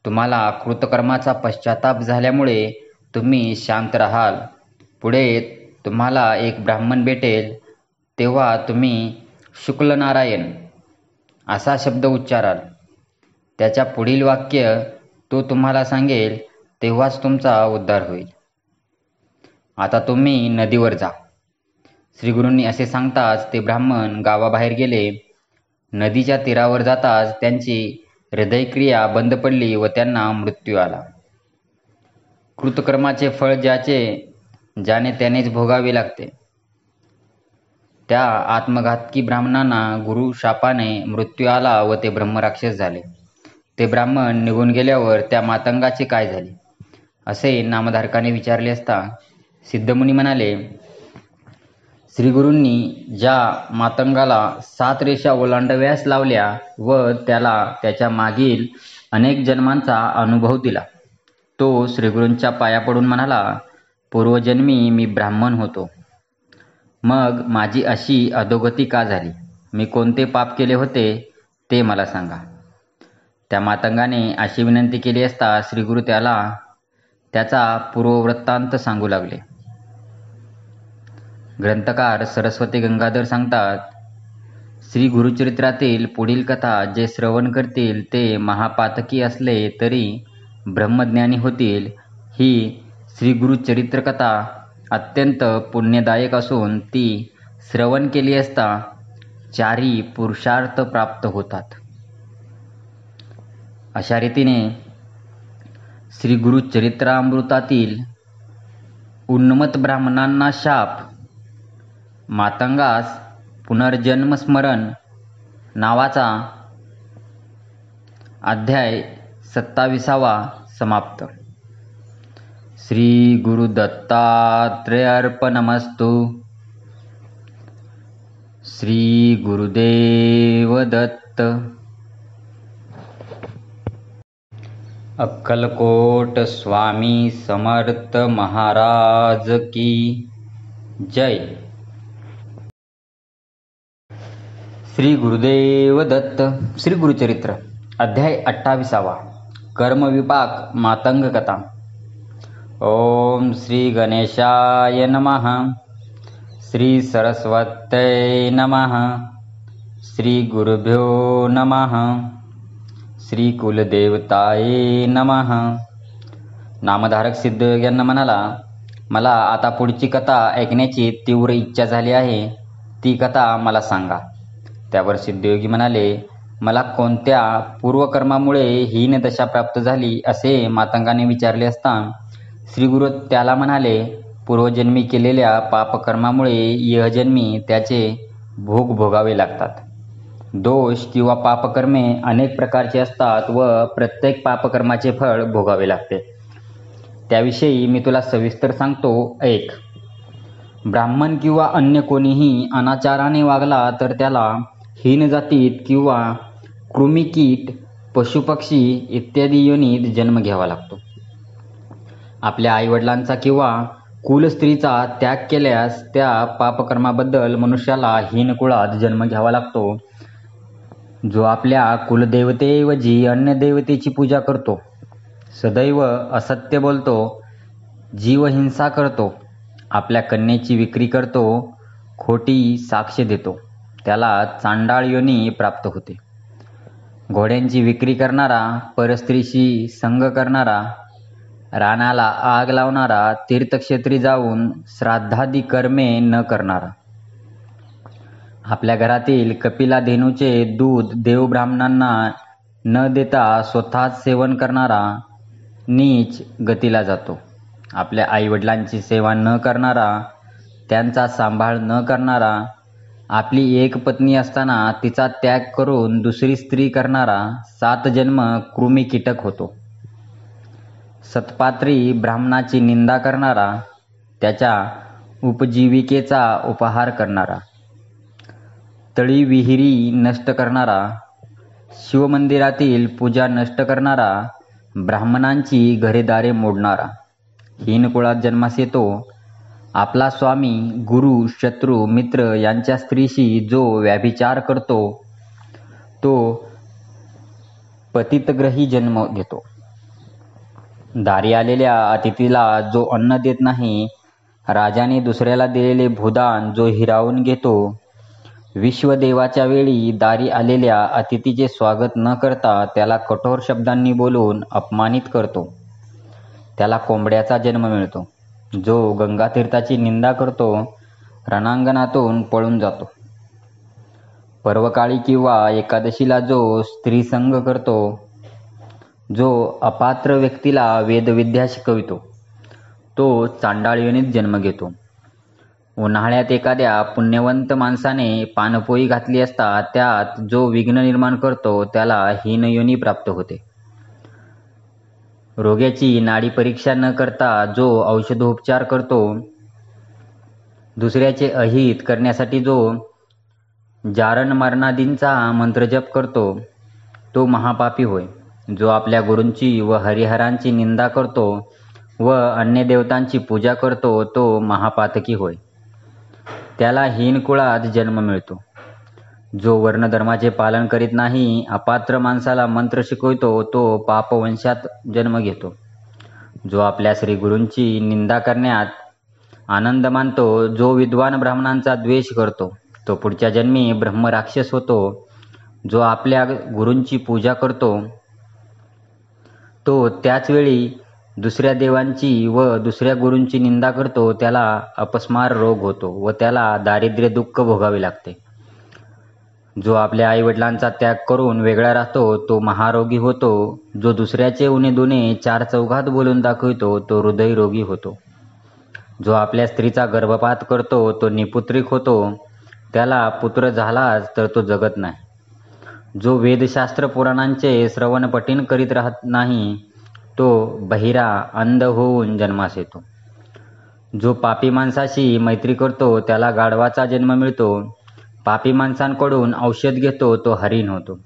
तुम्हाला कृतकर्माचा पश्चाताप झाल्यामुळे तुम्ही शांत राहाल. पुढे तुम्हाला एक ब्राह्मण भेटेल, तेव्हा तुम्ही शुक्लनारायण असा शब्द उच्चाराल. त्याच्या पुढील वाक्य तो तुम्हाला सांगेल, तेव्हाच तुमचा उद्धार होईल. आता तुम्ही नदीवर जा. श्रीगुरूंनी असे सांगताच ते ब्राह्मण गावाबाहेर गेले. नदीच्या तीरावर जाताच त्यांची हृदयक्रिया बंद पडली व त्यांना मृत्यू आला. कृतकर्माचे फळ ज्याने त्यानेच भोगावे लागते. त्या आत्मघातकी ब्राह्मणांना गुरु शापाने मृत्यू आला व ते ब्रह्मराक्षस झाले. ते ब्राह्मण निघून गेल्यावर त्या मातंगाचे काय झाले, असे नामधारकाने विचारले असता सिद्धमुनी म्हणाले, श्रीगुरूंनी ज्या मातंगाला 7 रेषा ओलांडव्यास लावल्या व त्याला त्याच्या मागील अनेक जन्मांचा अनुभव दिला, तो श्रीगुरूंच्या पाया पडून म्हणाला, पूर्वजन्मी मी ब्राह्मण होतो. मग माझी अशी अधोगती का झाली? मी कोणते पाप केले होते ते मला सांगा. त्या मातंगाने अशी विनंती केली असता श्रीगुरू त्याला त्याचा पूर्ववृत्तांत सांगू लागले. ग्रंथकार सरस्वती गंगाधर सांगतात, श्री गुरुचरित्रातील पुढील कथा जे श्रवण करतील ते महापातकी असले तरी ब्रह्मज्ञानी होतील. ही श्री गुरुचरित्र कथा अत्यंत पुण्यदायक असून ती श्रवण केली असता 4 पुरुषार्थ प्राप्त होतात. अशा रीतीने श्री गुरुचरित्रामृतातील उन्मत्त ब्राह्मणांना शाप, मातंगास पुनर्जन्म स्मरण नावाचा अध्याय 27वा समाप्त. श्री गुरुदत्तात्रेयार्पणमस्तु. श्री गुरुदेव दत्त. अक्कलकोट स्वामी समर्थ महाराज की जय. श्री गुरुदेव दत्त. श्री गुरुचरित्र अध्याय 28वा. कर्मविपाक मातंग कथा. ओम श्री गणेशाय नमः. श्री सरस्वत्यै नमः. श्री गुरुभ्यो नमः. श्री कुलदेवताये नमः. नामधारक सिद्धयोग्यांना म्हणाला, मला आता पुढची कथा ऐकण्याची तीव्र इच्छा झाली आहे. ती कथा मला सांगा. त्यावर सिद्धयोगी म्हणाले, मला कोणत्या पूर्वकर्मामुळे हीन दशा प्राप्त झाली असे मातंगाने विचारले असता श्रीगुरू त्याला म्हणाले, पूर्वजन्मी केलेल्या पापकर्मामुळे इहजन्मी त्याचे भोग भोगावे लागतात. दोष किंवा पापकर्मे अनेक प्रकारचे असतात व प्रत्येक पापकर्माचे फळ भोगावे लागते. त्याविषयी मी तुला सविस्तर सांगतो. 1. ब्राह्मण किंवा अन्य कोणीही अनाचाराने वागला तर त्याला हीन जातीत किंवा कृमिकीट, पशुपक्षी इत्यादी योनीत जन्म घ्यावा लागतो. आपल्या आईवडिलांचा किंवा कुलस्त्रीचा त्याग केल्यास त्या पापकर्माबद्दल मनुष्याला हीन कुळात जन्म घ्यावा लागतो. जो आपल्या कुलदेवतेऐवजी अन्य देवतेची पूजा करतो, सदैव असत्य बोलतो, जीवहिंसा करतो, आपल्या कन्येची विक्री करतो, खोटी साक्ष देतो त्याला चांडाळ योनी प्राप्त होते. घोड्यांची विक्री करणारा, परस्त्रीशी संग करणारा, रानाला आग लावणारा, तीर्थक्षेत्री जाऊन श्राद्धादी कर्मे न करणारा, आपल्या घरातील कपिला धेनूचे दूध देवब्राह्मणांना न देता स्वतःच सेवन करणारा नीच गतीला जातो. आपल्या आईवडिलांची सेवा न करणारा, त्यांचा सांभाळ न करणारा, आपली एक पत्नी असताना तिचा त्याग करून दुसरी स्त्री करणारा 7 जन्म कृमी कीटक होतो. सत्पात्री ब्राह्मणाची निंदा करणारा, त्याच्या उपजीविकेचा उपहार करणारा, तळी विहिरी नष्ट करणारा, शिवमंदिरातील पूजा नष्ट करणारा, ब्राह्मणांची घरेदारे मोडणारा, हीन कुळात जन्मास येतो. आपला स्वामी, गुरु, शत्रू, मित्र यांच्या स्त्रीशी जो व्याभिचार करतो तो पतितग्रही जन्म घेतो. दारी आलेल्या अतिथीला जो अन्न देत नाही, राजाने दुसऱ्याला दिलेले भूदान जो हिरावून घेतो, विश्वदेवाच्या वेळी दारी आलेल्या अतिथीचे स्वागत न करता त्याला कठोर शब्दांनी बोलून अपमानित करतो, त्याला कोंबड्याचा जन्म मिळतो. जो गंगातीर्थाची निंदा करतो रणांगणातून पळून जातो. पर्वकाळी किंवा एकादशीला जो स्त्रीसंग करतो, जो अपात्र व्यक्तीला वेदविद्या शिकवितो, तो चांडाळ योनीत जन्म घेतो. उन्हाळ्यात एखाद्या पुण्यवंत माणसाने पानपोई घातली असता त्यात जो विघ्न निर्माण करतो त्याला हीन योनी प्राप्त होते. रोग्याची नाडी परीक्षा न करता जो औषधोपचार करतो, दुसऱ्याचे अहित करण्यासाठी जो जारण मरणादींचा मंत्रजप करतो, तो महापापी होय. जो आपल्या गुरूंची व हरिहरांची निंदा करतो व अन्य देवतांची पूजा करतो, तो महापातकी होय. त्याला हीन कुळात जन्म मिळतो. जो वर्णधर्माचे पालन करीत नाही, अपात्र माणसाला मंत्र शिकवितो, तो पापवंशात जन्म घेतो. जो आपल्या श्रीगुरूंची निंदा करण्यात आनंद मानतो, जो विद्वान ब्राह्मणांचा द्वेष करतो, तो पुढच्या जन्मी ब्रह्मराक्षस होतो. जो आपल्या गुरूंची पूजा करतो, तो त्याच वेळी दुसऱ्या देवांची व दुसऱ्या गुरूंची निंदा करतो, त्याला अपस्मार रोग होतो व त्याला दारिद्र्य दुःख भोगावे लागते. जो आपल्या आईवडिलांचा त्याग करून वेगळा राहतो, तो महारोगी होतो. जो दुसऱ्याचे उणे दुणे 4 चौघात बोलून दाखवितो, तो हृदयरोगी होतो. जो आपल्या स्त्रीचा गर्भपात करतो, तो निपुत्रिक होतो. त्याला पुत्र झालाच तर तो जगत नाही. जो वेदशास्त्र पुराणांचे श्रवण पठण करीत राहत नाही, तो बहिरा अंध होऊन जन्मास येतो. जो पापी माणसाशी मैत्री करतो त्याला गाढवाचा जन्म मिळतो. पापी माणसांकडून औषध घेतो तो हरिण होतो.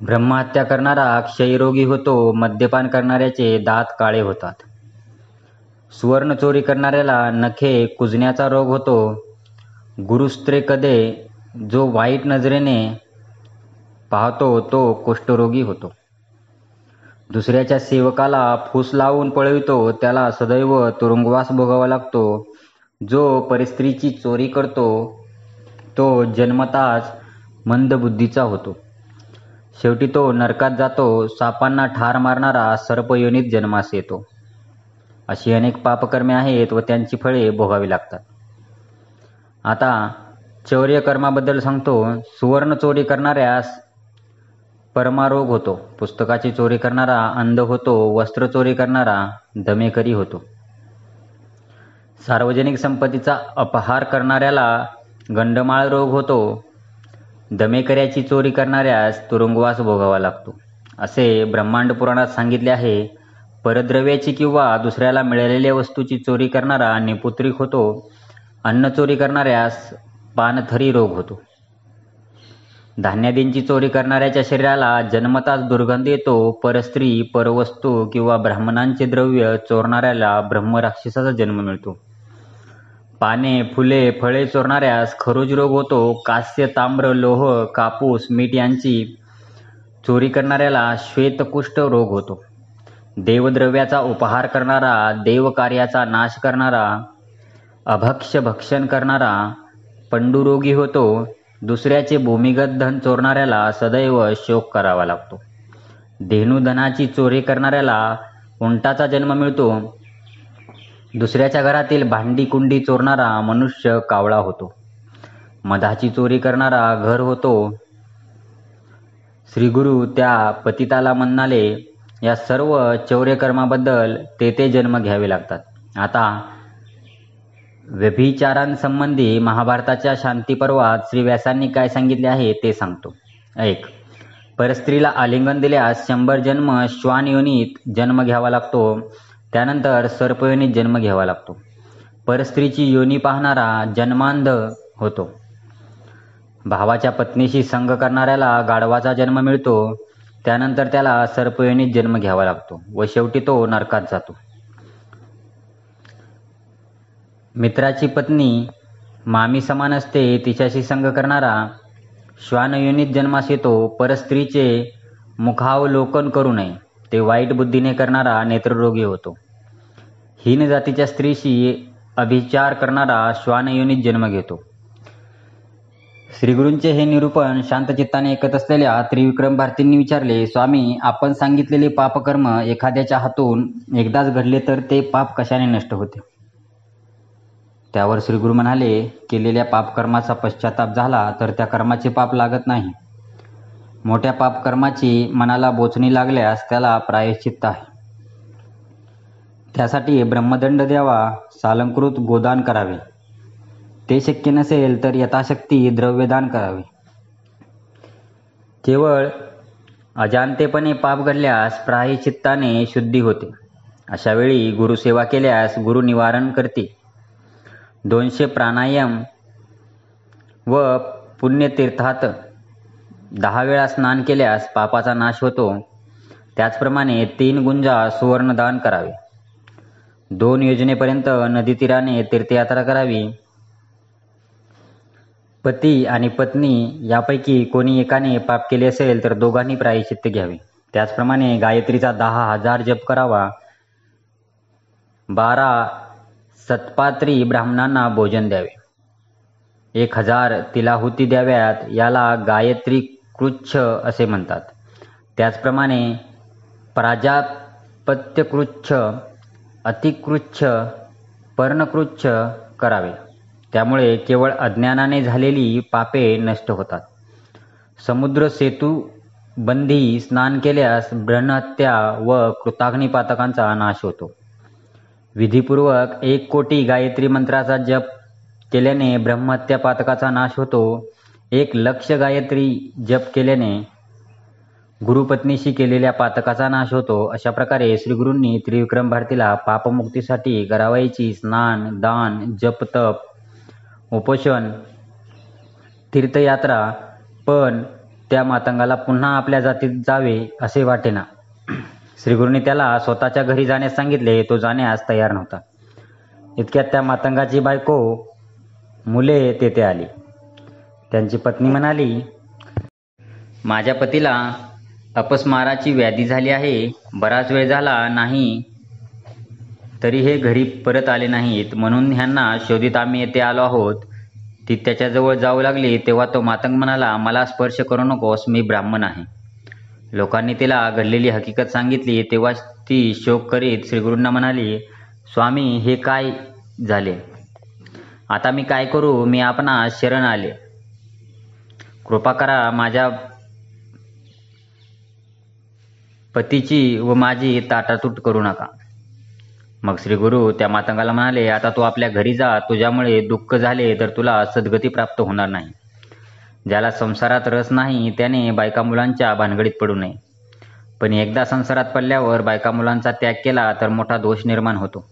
ब्रह्महत्या करणारा क्षयरोगी होतो. मद्यपान करणाऱ्याचे दात काळे होतात. सुवर्ण चोरी करणाऱ्याला नखे कुजण्याचा रोग होतो. गुरुस्त्रे कदे जो वाईट नजरेने पाहतो तो कुष्ठरोगी होतो. दुसऱ्याच्या सेवकाला फूस लावून पळवितो त्याला सदैव तुरुंगवास भोगावा लागतो. जो परिस्त्रीची चोरी करतो तो जन्मताच मंदबुद्धीचा होतो. शेवटी तो नरकात जातो. सापांना ठार मारणारा सर्पयोनीत जन्मास येतो. अशी अनेक पापकर्मे आहेत व त्यांची फळे भोगावी लागतात. आता चौर्य कर्माबद्दल सांगतो. सुवर्ण चोरी करणाऱ्यास परमारोग होतो. पुस्तकाची चोरी करणारा अंध होतो. वस्त्र चोरी करणारा दमेकरी होतो. सार्वजनिक संपत्तीचा अपहार करणाऱ्याला गंडमाळ रोग होतो. दमेकऱ्याची चोरी करणाऱ्यास तुरुंगवास भोगावा लागतो. असे ब्रह्मांड पुराणात सांगितले आहे. परद्रव्याची किंवा दुसऱ्याला मिळालेल्या वस्तूची चोरी करणारा निपुत्रिक होतो. अन्न चोरी करणाऱ्यास पानथरी रोग होतो. धान्यादींची चोरी करणाऱ्याच्या शरीराला जन्मताच दुर्गंध येतो. परस्त्री, परवस्तू किंवा ब्राह्मणांचे द्रव्य चोरणाऱ्याला ब्रह्मराक्षसाचा जन्म मिळतो. पाने, फुले, फळे चोरणाऱ्यास खरुज रोग होतो. कांस्य, ताम्र, लोह, कापूस, मीठ यांची चोरी करणाऱ्याला श्वेतकुष्ठ रोग होतो. देवद्रव्याचा उपहार करणारा, देवकार्याचा नाश करणारा, अभक्ष्य भक्षण करणारा पंडुरोगी होतो. दुसऱ्याचे भूमिगत धन चोरणाऱ्याला सदैव शोक करावा लागतो. धेनुधनाची चोरी करणाऱ्याला उंटाचा जन्म मिळतो. दुसऱ्याच्या घरातील भांडी कुंडी चोरणारा मनुष्य कावळा होतो. मधाची चोरी करणारा घर होतो. श्रीगुरु त्या पतिताला म्हणाले, या सर्व चौर्यकर्माबद्दल ते जन्म घ्यावे लागतात. आता व्यभिचारांसंबंधी महाभारताच्या शांती पर्वात श्री व्यासांनी काय सांगितले आहे ते सांगतो. 1. परस्त्रीला आलिंगन दिल्यास 100 जन्म श्वान योनीत जन्म घ्यावा लागतो. त्यानंतर सर्पयोनीत जन्म घ्यावा लागतो. परस्त्रीची योनी पाहणारा जन्मांध होतो. भावाच्या पत्नीशी संग करणाऱ्याला गाढवाचा जन्म मिळतो. त्यानंतर त्याला सर्पयोनीत जन्म घ्यावा लागतो व शेवटी तो नरकात जातो. मित्राची पत्नी मामी समान असते. तिच्याशी संग करणारा श्वानयोनीत जन्मास येतो. परस्त्रीचे मुखावलोकन करू नये ते वाईट बुद्धीने करणारा नेत्ररोगी होतो. हीन जातीच्या स्त्रीशी अभिचार करणारा श्वानयोनीत जन्म घेतो. श्रीगुरूंचे हे निरूपण शांत चित्ताने ऐकत असलेल्या त्रिविक्रम भारतींनी विचारले, स्वामी, आपण सांगितलेले पापकर्म एखाद्याच्या हातून एकदाच घडले तर ते पाप कशाने नष्ट होते? त्यावर श्रीगुरू म्हणाले, केलेल्या पापकर्माचा पश्चाताप झाला तर त्या कर्माचे पाप लागत नाही. मोठ्या पापकर्माची मनाला बोचणी लागल्यास त्याला प्रायश्चित्त आहे. त्यासाठी ब्रह्मदंड द्यावा, सालंकृत गोदान करावे. ते शक्य नसेल तर यथाशक्ती द्रव्यदान करावे. केवळ अजाणतेपणे पाप घडल्यास प्रायश्चित्ताने शुद्धी होते. अशा वेळी गुरुसेवा केल्यास गुरु निवारण करते. 200 प्राणायाम व पुण्यतीर्थात 10 वेळा स्नान केल्यास पापाचा नाश होतो. त्याचप्रमाणे 3 गुंजा सुवर्णदान करावे. 2 योजनेपर्यंत नदीतीराने तीर्थयात्रा करावी. पती आणि पत्नी यापैकी कोणी एकाने पाप केले असेल तर दोघांनी प्रायश्चित्त घ्यावे. त्याचप्रमाणे गायत्रीचा 10,000 जप करावा. 12 सत्पात्री ब्राह्मणांना भोजन द्यावे. 1000 तिलाहुती द्याव्यात. याला गायत्री कृच्छ असे म्हणतात. त्याचप्रमाणे प्राजापत्यकृच्छ, अतिकृच्छ, पर्णकृच्छ करावे. त्यामुळे केवळ अज्ञानाने झालेली पापे नष्ट होतात. समुद्र सेतूबंधी स्नान केल्यास ब्रह्महत्या व कृताग्निपातकांचा नाश होतो. विधीपूर्वक 1 कोटी गायत्री मंत्राचा जप केल्याने ब्रह्महत्या पातकाचा नाश होतो. 1 लक्ष गायत्री जप केल्याने गुरुपत्नीशी केलेल्या पातकाचा नाश होतो. अशा प्रकारे श्रीगुरूंनी त्रिविक्रम भारतीला पापमुक्तीसाठी करावयाची स्नान, दान, जप, तप, उपोषण, तीर्थयात्रा, पण त्या मातंगाला पुन्हा आपल्या जातीत जावे असे वाटेना. श्रीगुरूंनी त्याला स्वतःच्या घरी जाण्यास सांगितले. तो जाण्यास तयार नव्हता. इतक्यात त्या मातंगाची बायको, मुले तेथे आली. त्यांची पत्नी म्हणाली, माझ्या पतीला अपस्माराची व्याधी झाली आहे. बराच वेळ झाला नाही तरी हे घरी परत आले नाहीत, म्हणून ह्यांना शोधित आम्ही येथे आलो आहोत. ती त्याच्याजवळ जाऊ लागली तेव्हा तो मातंग म्हणाला, मला स्पर्श करू नकोस, मी ब्राह्मण आहे. लोकांनी तिला घडलेली हकीकत सांगितली. तेव्हा ती शोक करीत श्रीगुरूंना म्हणाली, स्वामी, हे काय झाले? आता मी काय करू? मी आपणास शरण आले. कृपा करा, माझ्या पतीची व माझी ताटातूट करू नका. मग श्रीगुरू त्या मातंगाला म्हणाले, आता तू आपल्या घरी जा. तुझ्यामुळे दुःख झाले तर तुला सद्गती प्राप्त होणार नाही. ज्याला संसारात रस नाही त्याने बायका मुलांच्या भानगडीत पडू नये. पण एकदा संसारात पडल्यावर बायका मुलांचा त्याग केला तर मोठा दोष निर्माण होतो.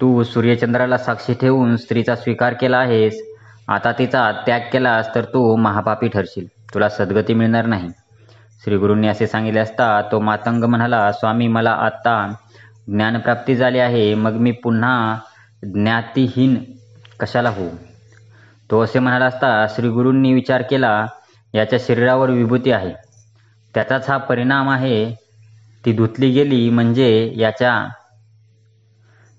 तू सूर्यचंद्राला साक्षी ठेवून स्त्रीचा स्वीकार केला आहेस. आता तिचा त्याग केलास तर तू महापापी ठरशील. तुला सद्गती मिळणार नाही. श्रीगुरूंनी असे सांगितले असता तो मातंग म्हणाला, स्वामी, मला आता ज्ञानप्राप्ती झाली आहे. मग मी पुन्हा ज्ञातिहीन कशाला होऊ? तो असे म्हणाला असता श्रीगुरूंनी विचार केला, याच्या शरीरावर विभूती आहे. त्याचाच हा परिणाम आहे. ती धुतली गेली म्हणजे याच्या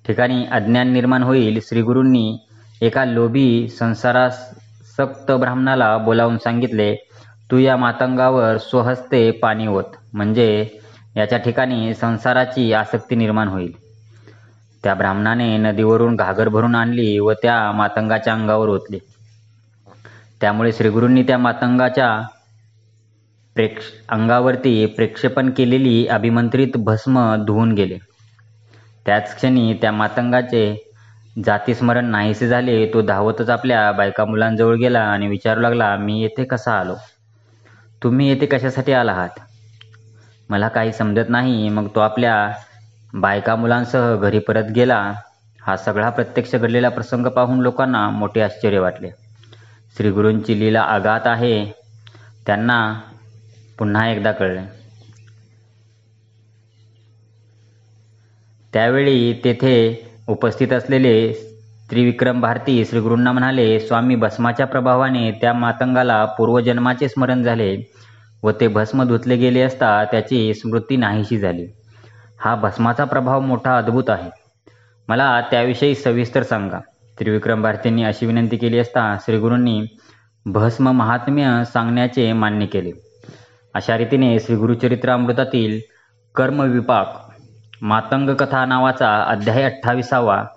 ठिकाणी अज्ञान निर्माण होईल. श्रीगुरूंनी एका लोभी संसारासक्त ब्राह्मणाला बोलावून सांगितले, तू या मातंगावर स्वहस्ते पाणी ओत, म्हणजे याच्या ठिकाणी संसाराची आसक्ती निर्माण होईल. त्या ब्राह्मणाने नदीवरून घागर भरून आणली व त्या मातंगाच्या अंगावर ओतली. त्यामुळे श्रीगुरूंनी त्या मातंगाच्या अंगावरती प्रक्षेपण केलेली अभिमंत्रित भस्म धुवून गेले. त्याच क्षणी त्या मातंगाचे जातीस्मरण नाहीसे झाले. तो धावतच आपल्या बायका मुलांजवळ गेला आणि विचारू लागला, मी येथे कसा आलो? तुम्ही येथे कशासाठी आला आहात? मला काही समजत नाही. मग तो आपल्या बायका मुलांसह घरी परत गेला. हा सगळा प्रत्यक्ष घडलेला प्रसंग पाहून लोकांना मोठे आश्चर्य वाटले. श्रीगुरूंची लीला अगाध आहे, त्यांना पुन्हा एकदा कळले. त्यावेळी तेथे उपस्थित असलेले त्रिविक्रम भारती श्रीगुरूंना म्हणाले, स्वामी, भस्माच्या प्रभावाने त्या मातंगाला पूर्वजन्माचे स्मरण झाले व ते भस्म धुतले गेले असता त्याची स्मृती नाहीशी झाली. हा भस्माचा प्रभाव मोठा अद्भुत आहे, मला त्याविषयी सविस्तर सांगा. त्रिविक्रम भारतींनी अशी विनंती केली असता श्रीगुरूंनी भस्म महात्म्य सांगण्याचे मान्य केले. अशा रीतीने श्रीगुरुचरित्रामृतातील कर्मविपाक मातंग कथा नावाचा अध्याय 28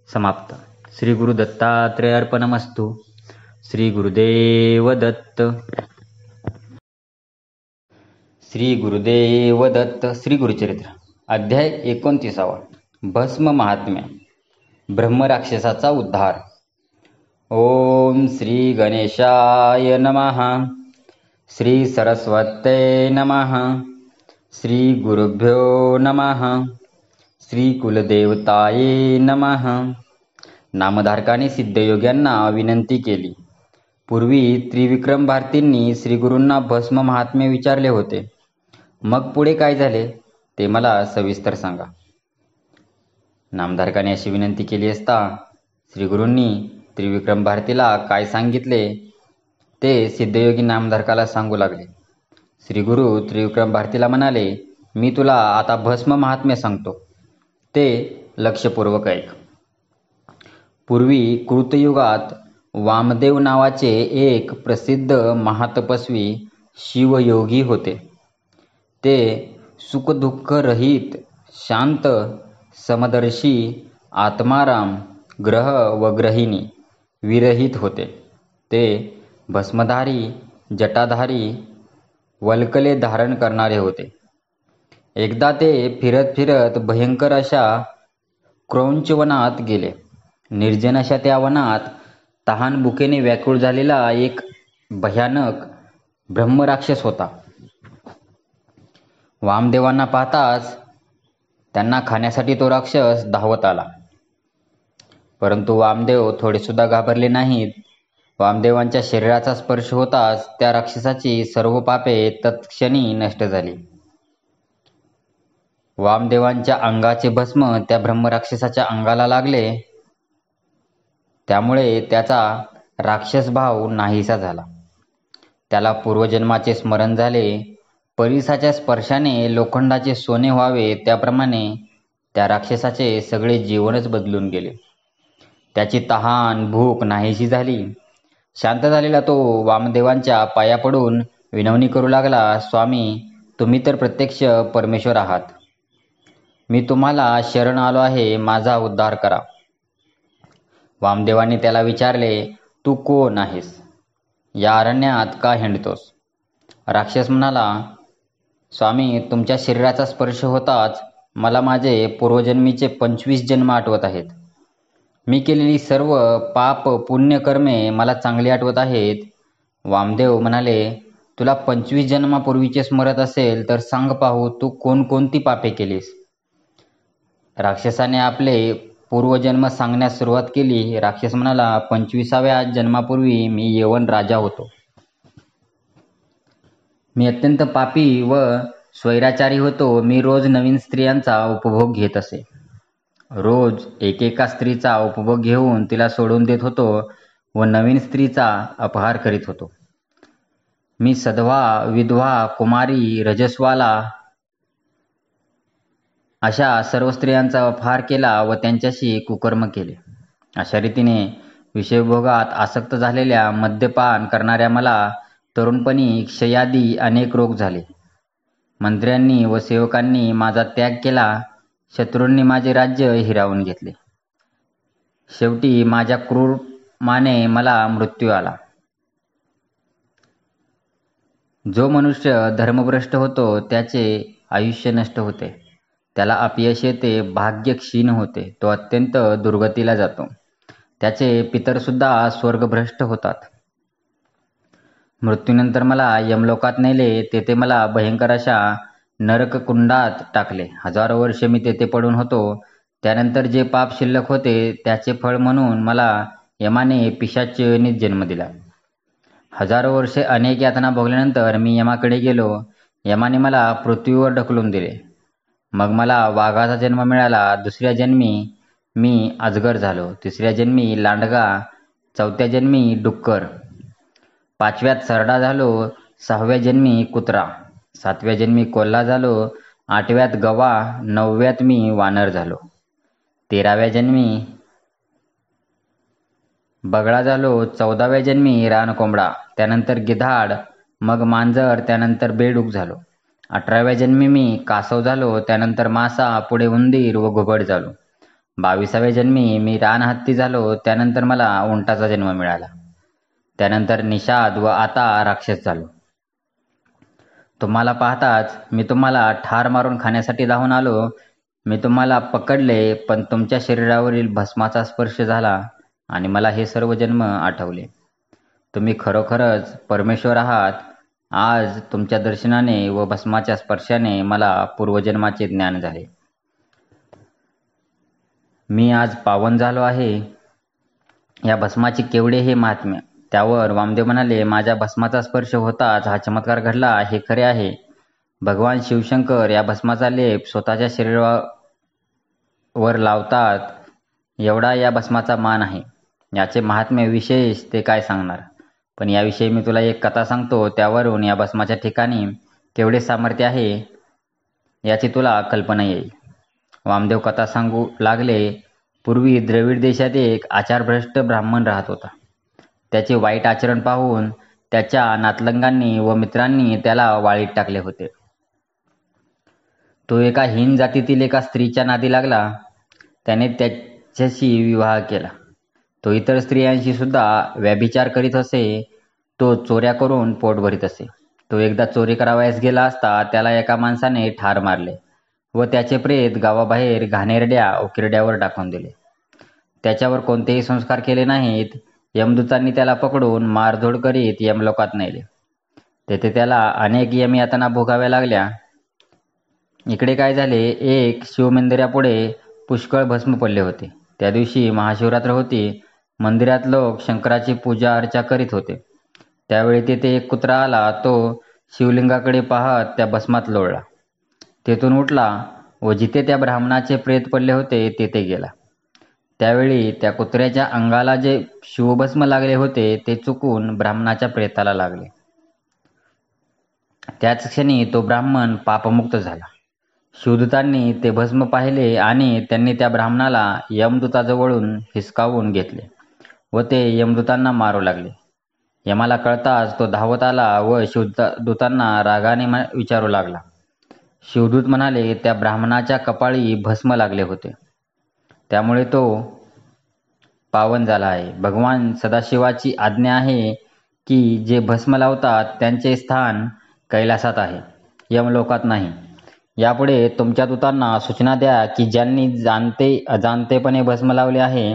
समाप्त. श्री गुरु दत्तात्रेय अर्पणमस्तु. श्री गुरुदेव दत्त. श्री गुरुदेव दत्त. श्री गुरुचरित्र अध्याय 29 भस्म महात्म्य. ब्रह्मराक्षसाचा उद्धार. ओम श्री गणेशाय नमः. श्री सरस्वते नमः. श्री गुरुभ्यो नमः. श्री कुलदेवताये नमः. नामधारकाने सिद्धयोग्यांना विनंती केली. पूर्वी त्रिविक्रम भारतींनी श्रीगुरूंना भस्म महात्म्य विचारले होते. मग पुढे काय झाले ते मला सविस्तर सांगा. नामधारकाने अशी विनंती केली असता श्रीगुरूंनी त्रिविक्रम भारतीला काय सांगितले ते सिद्धयोगी नामधारकाला सांगू लागले. श्रीगुरू त्रिविक्रम भारतीला म्हणाले, मी तुला आता भस्म महात्म्य सांगतो, ते लक्षपूर्वक ऐक. पूर्वी कृतयुगात वामदेव नावाचे एक प्रसिद्ध महातपस्वी शिवयोगी होते. ते सुखदुःखरहित, शांत, समदर्शी, आत्माराम, ग्रह व ग्रहिणी विरहित होते. ते भस्मधारी, जटाधारी, वल्कले धारण करणारे होते. एकदा ते फिरत फिरत भयंकर अशा क्रौंच वनात गेले. निर्जन अशा त्या वनात तहान भुकेने व्याकुळ झालेला एक भयानक ब्रह्मराक्षस होता. वामदेवांना पाहताच त्यांना खाण्यासाठी तो राक्षस धावत आला. परंतु वामदेव थोडेसुद्धा घाबरले नाहीत. वामदेवांच्या शरीराचा स्पर्श होताच त्या राक्षसाची सर्व पापे तत्क्षणी नष्ट झाली. वामदेवांच्या अंगाचे भस्म त्या ब्रह्मराक्षसाच्या अंगाला लागले. त्यामुळे त्याचा राक्षसभाव नाहीसा झाला. त्याला पूर्वजन्माचे स्मरण झाले. परिसाच्या स्पर्शाने लोखंडाचे सोने व्हावे त्याप्रमाणे त्या राक्षसाचे सगळे जीवनच बदलून गेले. त्याची तहान भूक नाहीशी झाली. शांत झालेला तो वामदेवांच्या पाया पडून विनवणी करू लागला, स्वामी, तुम्ही तर प्रत्यक्ष परमेश्वर आहात. मी तुम्हाला शरण आलो आहे, माझा उद्धार करा. वामदेवांनी त्याला विचारले, तू कोण आहेस? या अरण्यात का हिंडतोस? राक्षस म्हणाला, स्वामी, तुमच्या शरीराचा स्पर्श होताच मला माझे पूर्वजन्मीचे 25 जन्म आठवत आहेत. मी केलेली सर्व पाप पुण्य कर्मे मला चांगली आठवत आहेत. वामदेव म्हणाले, तुला 25 जन्मापूर्वीचे स्मरत असेल तर सांग पाहू, तू कोणकोणती पापे केलीस? राक्षसाने आपले पूर्वजन्म सांगण्यास सुरुवात केली. राक्षस म्हणाला, 25व्या जन्मापूर्वी मी यवन राजा होतो. मी अत्यंत पापी व स्वैराचारी होतो. मी रोज नवीन स्त्रियांचा उपभोग घेत असे. रोज एकेका स्त्रीचा उपभोग घेऊन तिला सोडून देत होतो व नवीन स्त्रीचा अपहार करीत होतो. मी सधवा, विधवा, कुमारी, रजस्वाला अशा सर्व स्त्रियांचा फार केला व त्यांच्याशी कुकर्म केले. अशा रीतीने विषयभोगात आसक्त झालेल्या मद्यपान करणाऱ्या मला तरुणपणी क्षयादी अनेक रोग झाले. मंत्र्यांनी व सेवकांनी माझा त्याग केला. शत्रूंनी माझे राज्य हिरावून घेतले. शेवटी माझ्या क्रूर माने मला मृत्यू आला. जो मनुष्य धर्मभ्रष्ट होतो त्याचे आयुष्य नष्ट होते, त्याला अपयश येते, भाग्य क्षीण होते, तो अत्यंत दुर्गतीला जातो. त्याचे पितरसुद्धा स्वर्गभ्रष्ट होतात. मृत्यूनंतर मला यमलोकात नेले. तेथे मला भयंकर अशा नरककुंडात टाकले. 1000 वर्षे मी तेथे पडून होतो. त्यानंतर जे पाप शिल्लक होते त्याचे फळ म्हणून मला यमाने पिशाच योनीत जन्म दिला. 1000 वर्षे अनेक यातना भोगल्यानंतर मी यमाकडे गेलो. यमाने मला पृथ्वीवर ढकलून दिले. मग मला वाघाचा जन्म मिळाला. दुसऱ्या जन्मी मी अजगर झालो. तिसऱ्या जन्मी लांडगा, चौथ्या जन्मी डुक्कर, 5व्यात सरडा झालो, 6व्या जन्मी कुत्रा, 7व्या जन्मी कोल्हा झालो, 8व्यात गवा, 9व्यात मी वानर झालो, 13व्या जन्मी बगळा झालो, 14व्या जन्मी रानकोंबडा, त्यानंतर गिधाड, मग मांजर, त्यानंतर बेडूक झालो, 18व्या जन्मी मी कासव झालो, त्यानंतर मासा, पुढे उंदीर व घुबड झालो, 22व्या जन्मी मी रानहत्ती झालो, त्यानंतर मला उंटाचा जन्म मिळाला, त्यानंतर निषाद व आता राक्षस झालो. तुम्हाला पाहताच मी तुम्हाला ठार मारून खाण्यासाठी धावून आलो. मी तुम्हाला पकडले, पण तुमच्या शरीरावरील भस्माचा स्पर्श झाला आणि मला हे सर्व जन्म आठवले. तुम्ही खरोखरच परमेश्वर आहात. आज तुमच्या दर्शनाने व भस्माच्या स्पर्शाने मला पूर्वजन्माचे ज्ञान झाले. मी आज पावन झालो आहे. या भस्माचे केवढे हे महात्म्य. त्यावर वामदेव म्हणाले, माझ्या भस्माचा स्पर्श होताच हा चमत्कार घडला हे खरे आहे. भगवान शिवशंकर या भस्माचा लेप स्वतःच्या शरीरावर लावतात. एवढा या भस्माचा मान आहे. याचे महात्म्य विशेष ते काय सांगणार. पण याविषयी मी तुला एक कथा सांगतो. त्यावरून या भस्माच्या ठिकाणी केवढे सामर्थ्य आहे याची तुला कल्पना येईल. वामदेव कथा सांगू लागले. पूर्वी द्रविड देशात एक आचारभ्रष्ट ब्राह्मण राहत होता. त्याचे वाईट आचरण पाहून त्याच्या नातलंगांनी व मित्रांनी त्याला वाळीत टाकले होते. तो एका हीन जातीतील एका स्त्रीच्या नादी लागला. त्याने त्याच्याशी विवाह केला. तो इतर स्त्रियांशी सुद्धा व्यभिचार करीत असे. तो चोऱ्या करून पोट भरीत असे. तो एकदा चोरी करावयास गेला असता त्याला एका माणसाने ठार मारले व त्याचे प्रेत गावाबाहेर घाणेरड्या उकिरड्यावर टाकून दिले. त्याच्यावर कोणतेही संस्कार केले नाहीत. यमदूतांनी त्याला पकडून मारझोड करीत यमलोकात नेले. तेथे त्याला अनेक यमयातना भोगाव्या लागल्या. इकडे काय झाले, एक शिवमंदिरापुढे पुष्कळ भस्म पडले होते. त्या दिवशी महाशिवरात्र होती. मंदिरात लोक शंकराची पूजा अर्चा करीत होते. त्यावेळी तेथे एक कुत्रा आला. तो शिवलिंगाकडे पाहत त्या भस्मात लोळला. तेथून उठला व जिथे त्या ब्राह्मणाचे प्रेत पडले होते तेथे गेला. त्यावेळी त्या कुत्र्याच्या अंगाला जे शिवभस्म लागले होते ते चुकून ब्राह्मणाच्या प्रेताला लागले. त्याच क्षणी तो ब्राह्मण पापमुक्त झाला. शिवदूतांनी ते भस्म पाहिले आणि त्यांनी त्या ब्राह्मणाला यमदूताजवळून हिसकावून घेतले व ते यमदूतांना मारू लागले. यमाला कळताच तो धावत आला व शिवदूतांना रागाने विचारू लागला. शिवदूत म्हणाले, त्या ब्राह्मणाच्या कपाळी भस्म लागले होते, त्यामुळे तो पावन झाला आहे. भगवान सदाशिवाची आज्ञा आहे की जे भस्म लावतात त्यांचे स्थान कैलासात आहे, यमलोकात नाही. यापुढे तुमच्या दूतांना सूचना द्या की ज्यांनी जाणते अजाणतेपणे भस्म लावले आहे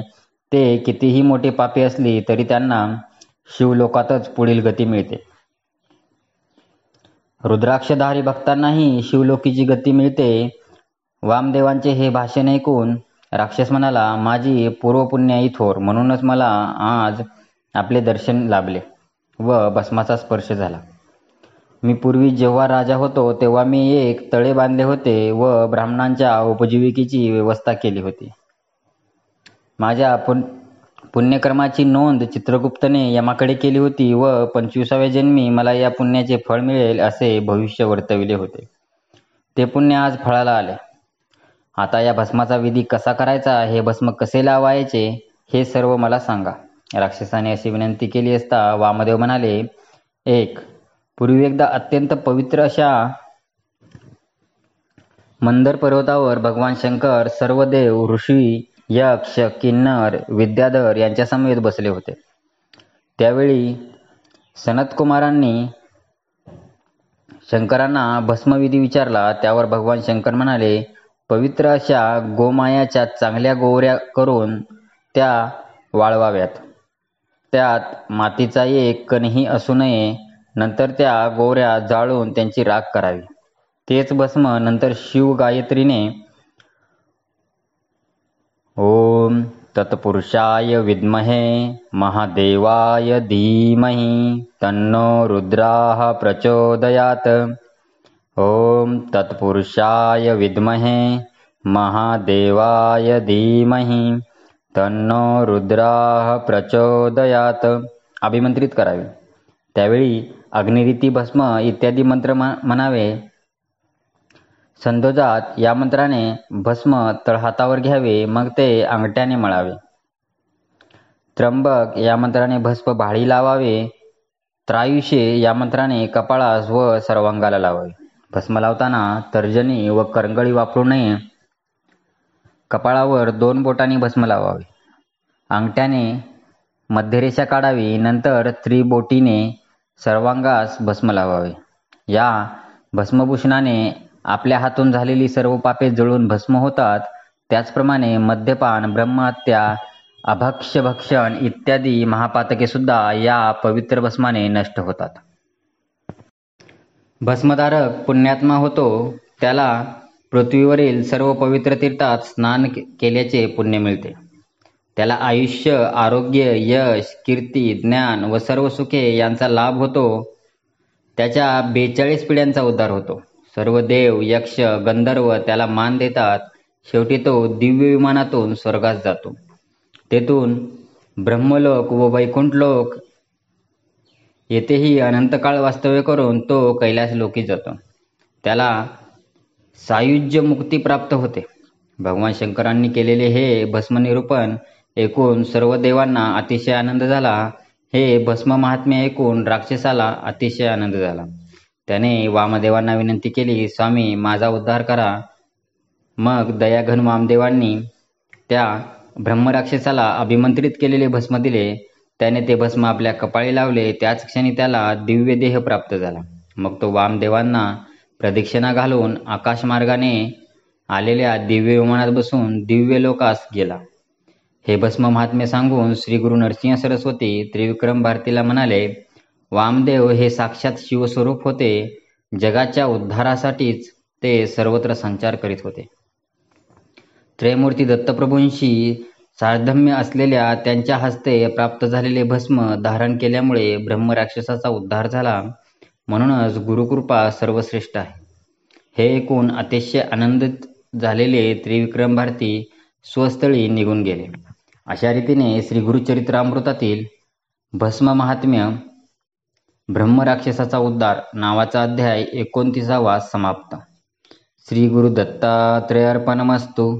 ते कितीही मोठे पापी असली तरी त्यांना शिवलोकातच पुढील गती मिळते. रुद्राक्षधारी भक्तांनाही शिवलोकीची गती मिळते. वामदेवांचे हे भाषण ऐकून राक्षस म्हणाला, माझी पूर्वपुण्याई थोर, म्हणूनच मला आज आपले दर्शन लाभले व भस्माचा स्पर्श झाला. मी पूर्वी जेव्हा राजा होतो तेव्हा मी एक तळे बांधले होते व ब्राह्मणांच्या उपजीविकेची व्यवस्था केली होती. माझ्या पुण्यकर्माची नोंद चित्रगुप्तने यमाकडे केली होती व 25व्या जन्मी मला या पुण्याचे फळ मिळेल असे भविष्य वर्तविले होते. ते पुण्य आज फळाला आले. आता या भस्माचा विधी कसा करायचा, हे भस्म कसे लावायचे हे सर्व मला सांगा. राक्षसाने अशी विनंती केली असता वामदेव म्हणाले, एक, पूर्वी एकदा अत्यंत पवित्र अशा मंदर पर्वतावर भगवान शंकर सर्व देव, ऋषी, यक्ष, किन्नर, विद्याधर यांच्या समेत बसले होते. त्यावेळी सनतकुमारांनी शंकरांना भस्मविधी विचारला. त्यावर भगवान शंकर म्हणाले, पवित्र अशा गोमायाच्या चांगल्या गोवऱ्या करून त्या वाळवाव्यात. त्यात मातीचा एक कणही असू नये. नंतर त्या गोवऱ्या जाळून त्यांची राख करावी. तेच भस्म नंतर शिव गायत्रीने ओम तत्पुरुषाय विद्महे महादेवाय धीमहि तन्नो रुद्राः प्रचोदयात्. ओम तत्पुरुषाय विद्महे महादेवाय धीमहि तन्नो रुद्राः प्रचोदयात् अभिमंत्रित करावे. त्यावेळी अग्निरिती भस्म इत्यादी मंत्र म्हणावे. संध्योजात या मंत्राने भस्म तळहातावर घ्यावे, मग ते अंगठ्याने मळावे. त्र्यंबक या मंत्राने भस्म भाळी लावावे. त्रायुषे या मंत्राने कपाळास व सर्वांगाला लावावे. भस्म लावताना तर्जनी व करंगळी वापरू नये. कपाळावर 2 बोटांनी भस्म लावावे. अंगठ्याने मध्यरेषा काढावी. नंतर त्रिबोटीने सर्वांगास भस्म लावावे. या भस्मभूषणाने आपल्या हातून झालेली सर्व पापे जळून भस्म होतात. त्याचप्रमाणे मद्यपान, ब्रह्महत्या, अभक्ष्यभक्षण इत्यादी महापातके सुद्धा या पवित्र भस्माने नष्ट होतात. भस्मधारक पुण्यात्मा होतो. त्याला पृथ्वीवरील सर्व पवित्र तीर्थात स्नान केल्याचे पुण्य मिळते. त्याला आयुष्य, आरोग्य, यश, कीर्ती, ज्ञान व सर्व सुखे यांचा लाभ होतो. त्याच्या 42 पिढ्यांचा उद्धार होतो. सर्व देव, यक्ष, गंधर्व त्याला मान देतात. शेवटी तो दिव्य विमानातून स्वर्गास जातो. तेथून ब्रह्मलोक व वैकुंठलोक येथेही अनंतकाळ वास्तव्य करून तो कैलास लोकी जातो. त्याला सायुज्य मुक्ती प्राप्त होते. भगवान शंकरांनी केलेले हे भस्मनिरूपण ऐकून सर्व देवांना अतिशय आनंद झाला. हे भस्म महात्म्य ऐकून राक्षसाला अतिशय आनंद झाला. त्याने वामदेवांना विनंती केली, स्वामी माझा उद्धार करा. मग दयाघन वामदेवांनी त्या ब्रह्मराक्षसाला अभिमंत्रित केलेले भस्म दिले. त्याने ते भस्म आपल्या कपाळी लावले. त्याच क्षणी त्याला दिव्य देह प्राप्त झाला. मग तो वामदेवांना प्रदक्षिणा घालून आकाशमार्गाने आलेल्या दिव्य विमानात बसून दिव्य लोकास गेला. हे भस्म महात्म्य सांगून श्री गुरु नरसिंह सरस्वती त्रिविक्रम भारतीला म्हणाले, वामदेव हे साक्षात शिवस्वरूप होते. जगाच्या उद्धारासाठीच ते सर्वत्र संचार करीत होते. त्रयमूर्ती दत्तप्रभूंशी साधर्म्य असलेल्या त्यांच्या हस्ते प्राप्त झालेले भस्म धारण केल्यामुळे ब्रह्मराक्षसाचा उद्धार झाला. म्हणूनच गुरुकृपा सर्वश्रेष्ठ आहे. हे ऐकून अतिशय आनंदित झालेले त्रिविक्रम भारती स्वस्थळी निघून गेले. अशा रीतीने श्री गुरुचरित्रामृतातील भस्म महात्म्य ब्रह्मराक्षसाचा उद्धार नावाचा अध्याय 29वा समाप्त. श्री गुरु दत्तात्रेयार्पणमस्तु.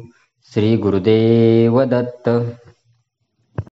श्री गुरुदेव दत्त.